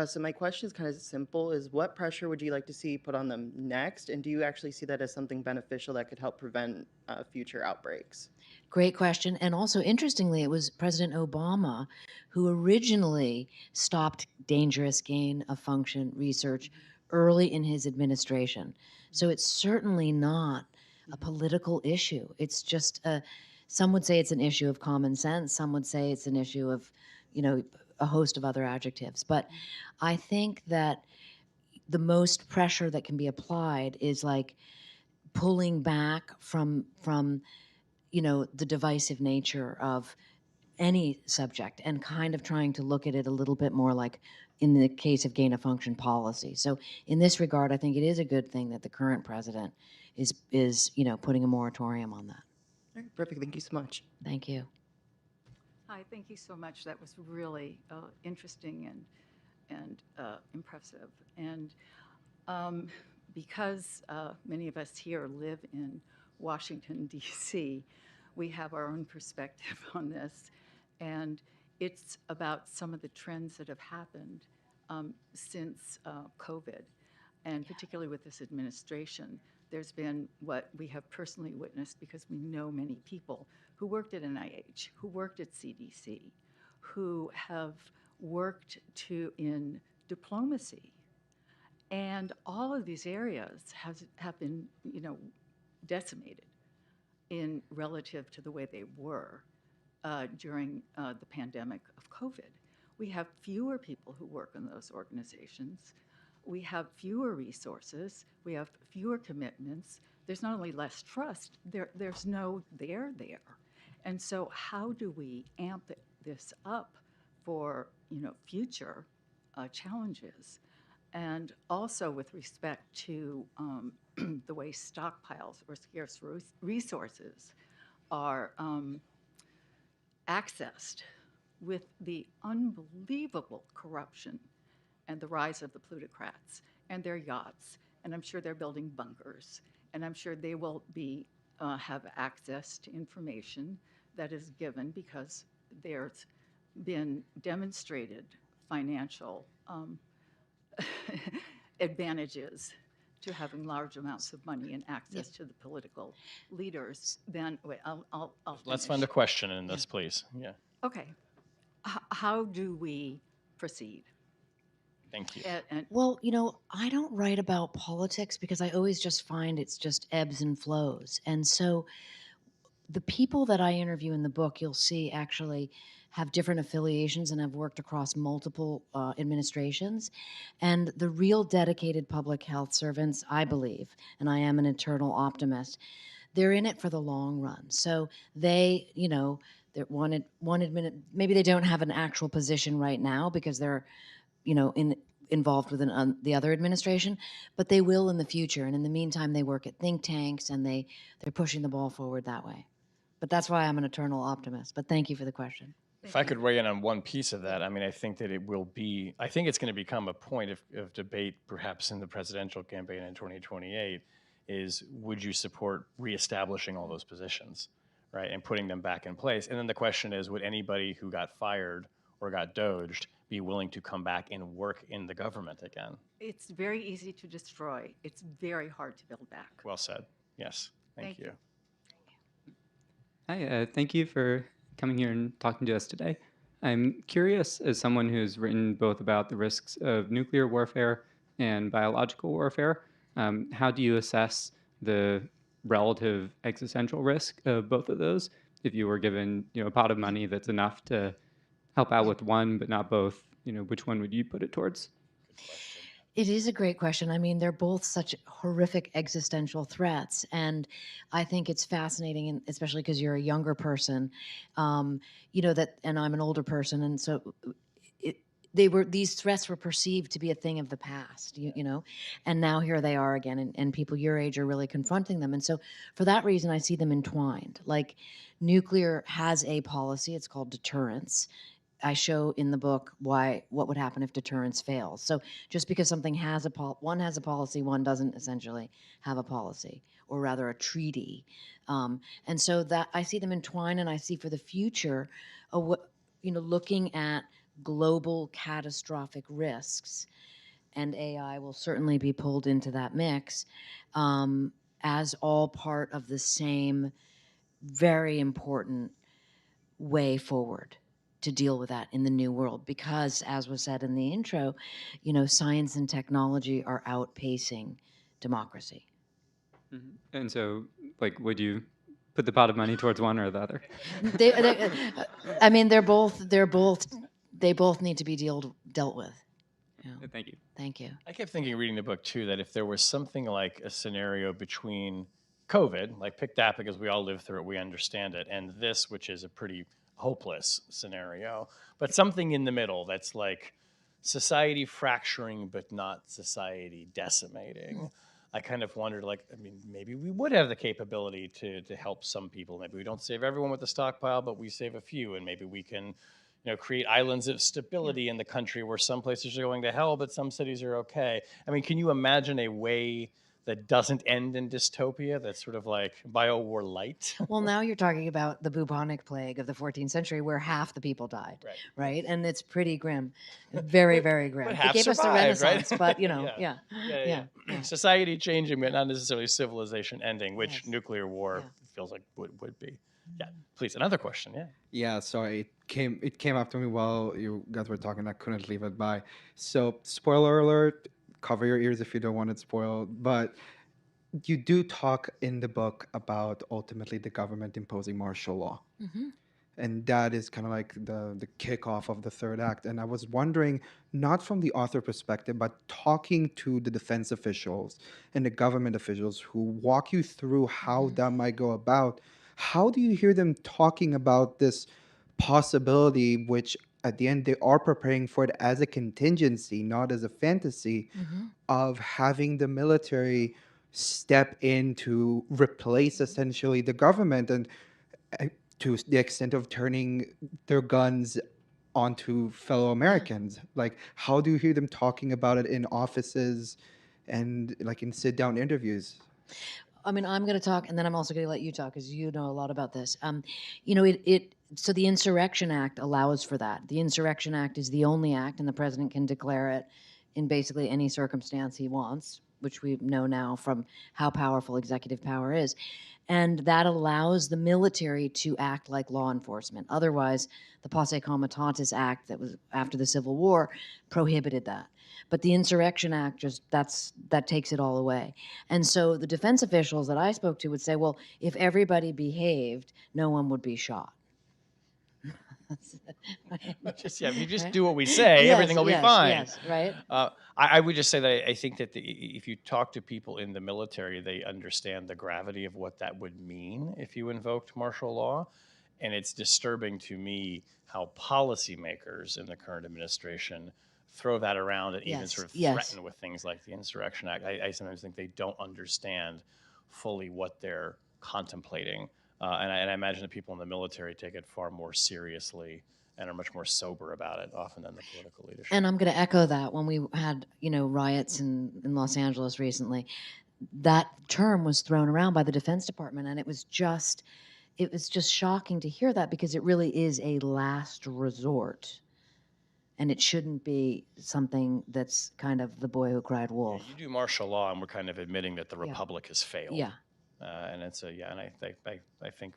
So my question is kind of simple, is what pressure would you like to see put on them next? And do you actually see that as something beneficial that could help prevent future outbreaks?
Great question. And also, interestingly, it was President Obama who originally stopped dangerous gain of function research early in his administration. So it's certainly not a political issue. It's just some would say it's an issue of common sense. Some would say it's an issue of, a host of other adjectives. But I think that the most pressure that can be applied is like pulling back from the divisive nature of any subject and kind of trying to look at it a little bit more like in the case of gain of function policy. So in this regard, I think it is a good thing that the current president is putting a moratorium on that.
All right, perfect, thank you so much.
Thank you.
Hi, thank you so much. That was really interesting and impressive. And because many of us here live in Washington, D.C., we have our own perspective on this. And it's about some of the trends that have happened since COVID, and particularly with this administration. There's been what we have personally witnessed, because we know many people who worked at NIH, who worked at CDC, who have worked in diplomacy. And all of these areas have been, decimated in relative to the way they were during the pandemic of COVID. We have fewer people who work in those organizations. We have fewer resources. We have fewer commitments. There's not only less trust, there's no there. And so how do we amp this up for future challenges? And also with respect to the way stockpiles or scarce resources are accessed with the unbelievable corruption and the rise of the plutocrats and their yachts. And I'm sure they're building bunkers. And I'm sure they will have access to information that is given because there's been demonstrated financial advantages to having large amounts of money and access to the political leaders. Then, wait, I'll
Let's
finish.
find a question in this, please. Yeah.
Okay. How do we proceed?
Thank you.
And
Well, I don't write about politics because I always just find it's just ebbs and flows. And so the people that I interview in the book, you'll see actually have different affiliations and have worked across multiple administrations. And the real dedicated public health servants, I believe, and I am an eternal optimist, they're in it for the long run. So they, they're maybe they don't have an actual position right now because they're, involved with the other administration, but they will in the future. And in the meantime, they work at think tanks and they're pushing the ball forward that way. But that's why I'm an eternal optimist. But thank you for the question.
If I could weigh in on one piece of that, I mean, I think that I think it's going to become a point of debate, perhaps in the presidential campaign in 2028, is would you support reestablishing all those positions, right, and putting them back in place? And then the question is, would anybody who got fired or got doged be willing to come back and work in the government again?
It's very easy to destroy. It's very hard to build back.
Well said. Yes. Thank you.
Hi, thank you for coming here and talking to us today. I'm curious, as someone who's written both about the risks of nuclear warfare and biological warfare, how do you assess the relative existential risk of both of those? If you were given, a pot of money that's enough to help out with one but not both, which one would you put it towards?
It is a great question. I mean, they're both such horrific existential threats, and I think it's fascinating, and especially because you're a younger person, that, and I'm an older person, and so these threats were perceived to be a thing of the past, and now here they are again, and people your age are really confronting them, and so for that reason, I see them entwined. Like, nuclear has a policy; it's called deterrence. I show in the book what would happen if deterrence fails. So just because something has one has a policy, one doesn't essentially have a policy, or rather a treaty. And so that I see them entwined, and I see for the future, looking at global catastrophic risks, and AI will certainly be pulled into that mix as all part of the same very important way forward to deal with that in the new world, because as was said in the intro, science and technology are outpacing democracy.
Mm-hmm. And so, would you put the pot of money towards one or the other?
I mean, they both need to be dealt with.
Thank you.
Thank you.
I kept thinking, reading the book too, that if there was something like a scenario between COVID, like pick that because we all live through it, we understand it, and this, which is a pretty hopeless scenario, but something in the middle that's like society fracturing but not society decimating. I kind of wondered, maybe we would have the capability to help some people. Maybe we don't save everyone with the stockpile, but we save a few, and maybe we can create islands of stability in the country where some places are going to hell but some cities are okay. I mean, can you imagine a way that doesn't end in dystopia, that's sort of like bio-war light?
Well, now you're talking about the bubonic plague of the 14th century where half the people died, right? And it's pretty grim, very, very grim.
But
It gave us the
survived, right?
Renaissance, but,
Yeah. Society changing, but not necessarily civilization ending, which nuclear war feels like would be. Yeah, please, another question,
Yeah, sorry, it came after me while you guys were talking. I couldn't leave it by. So, spoiler alert, cover your ears if you don't want it spoiled. But you do talk in the book about ultimately the government imposing martial law.
Mm-hmm.
And that is kind of like the kickoff of the third act. And I was wondering, not from the author perspective, but talking to the defense officials and the government officials who walk you through how that might go about, how do you hear them talking about this possibility, which at the end they are preparing for it as a contingency, not as a fantasy, of having the military step in to replace essentially the government, and to the extent of turning their guns onto fellow Americans? Like, how do you hear them talking about it in offices and like in sit down interviews?
I mean, I'm going to talk, and then I'm also going to let you talk because you know a lot about this. So the Insurrection Act allows for that. The Insurrection Act is the only act, and the president can declare it in basically any circumstance he wants, which we know now from how powerful executive power is. And that allows the military to act like law enforcement. Otherwise, the Posse Comitatus Act that was after the Civil War prohibited that. But the Insurrection Act that takes it all away. And so the defense officials that I spoke to would say, well, if everybody behaved, no one would be shot.
If you just do what we say,
Yes,
everything will be
yes,
fine.
Yes, right?
I would just say that I think that if you talk to people in the military, they understand the gravity of what that would mean if you invoked martial law. And it's disturbing to me how policymakers in the current administration throw that around and even sort of threaten with things like the Insurrection Act. I sometimes think they don't understand fully what they're contemplating. And I imagine that people in the military take it far more seriously and are much more sober about it often than the political leadership.
And I'm going to echo that. When we had, riots in Los Angeles recently, that term was thrown around by the Defense Department, and it was just shocking to hear that, because it really is a last resort. And it shouldn't be something that's kind of the boy who cried wolf.
You do martial law, and we're kind of admitting that the republic has failed.
Yeah.
And it's and I think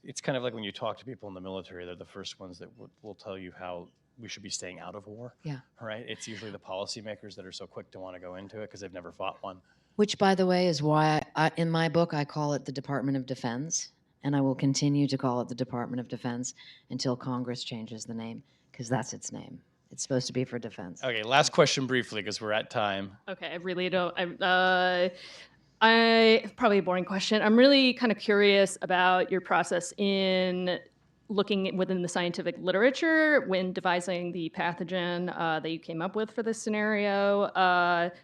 it's kind of like when you talk to people in the military, they're the first ones that will tell you how we should be staying out of war.
Yeah.
Right? It's usually the policymakers that are so quick to want to go into it because they've never fought one.
Which, by the way, is why in my book I call it the Department of Defense, and I will continue to call it the Department of Defense until Congress changes the name, because that's its name. It's supposed to be for defense.
Okay, last question briefly, because we're at time.
Okay, I really don't. Probably a boring question. I'm really kind of curious about your process in looking within the scientific literature when devising the pathogen that you came up with for this scenario.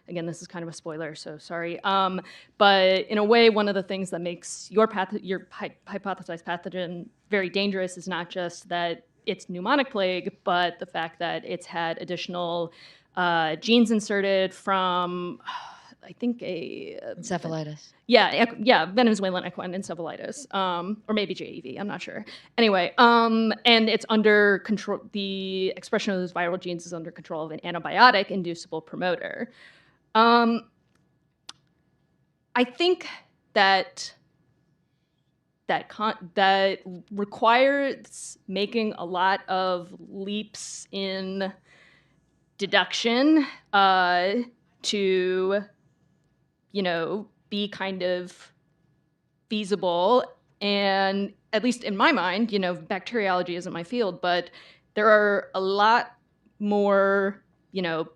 Again, this is kind of a spoiler, so sorry. But in a way, one of the things that makes your hypothesized pathogen very dangerous is not just that it's pneumonic plague, but the fact that it's had additional genes inserted from, I think,
encephalitis.
Yeah, Venezuelan equine encephalitis, or maybe JEV, I'm not sure. Anyway, and it's under control. The expression of those viral genes is under control of an antibiotic-inducible promoter. I think that requires making a lot of leaps in deduction to, be kind of feasible. And at least in my mind, bacteriology isn't my field, but there are a lot more,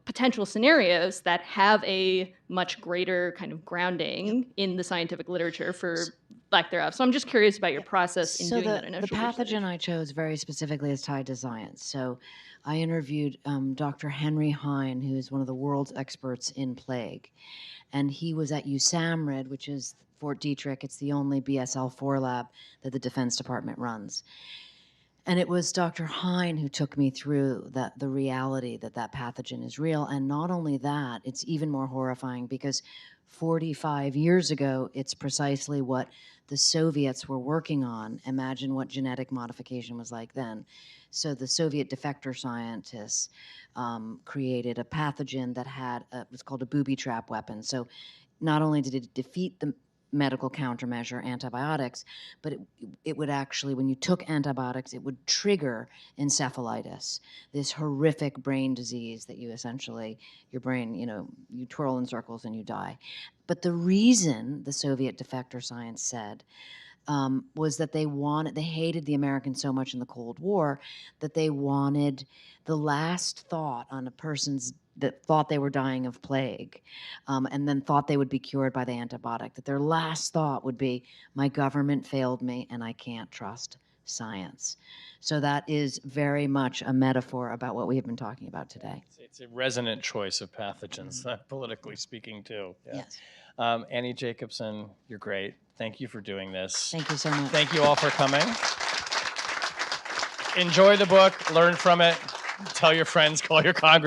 potential scenarios that have a much greater kind of grounding in the scientific literature for lack thereof. So I'm just curious about your process in doing that initial
the pathogen
research.
I chose very specifically is tied to science. So I interviewed Dr. Henry Hine, who is one of the world's experts in plague. And he was at USAMRIID, which is Fort Detrick. It's the only BSL-4 lab that the Defense Department runs. And it was Dr. Hine who took me through the reality that pathogen is real. And not only that, it's even more horrifying because 45 years ago, it's precisely what the Soviets were working on. Imagine what genetic modification was like then. So the Soviet defector scientists created a pathogen that had what's called a booby trap weapon. So not only did it defeat the medical countermeasure, antibiotics, but it would actually, when you took antibiotics, it would trigger encephalitis, this horrific brain disease that you essentially, your brain, you twirl in circles and you die. But the reason the Soviet defector science said was that they hated the Americans so much in the Cold War that they wanted the last thought on a person's that thought they were dying of plague and then thought they would be cured by the antibiotic, that their last thought would be, my government failed me and I can't trust science. So that is very much a metaphor about what we have been talking about today.
It's a resonant choice of pathogens, politically speaking, too. Yeah.
Yes.
Annie Jacobsen, you're great. Thank you for doing this.
Thank you so much.
Thank you all for coming. Enjoy the book, learn from it, tell your friends, call your congressman.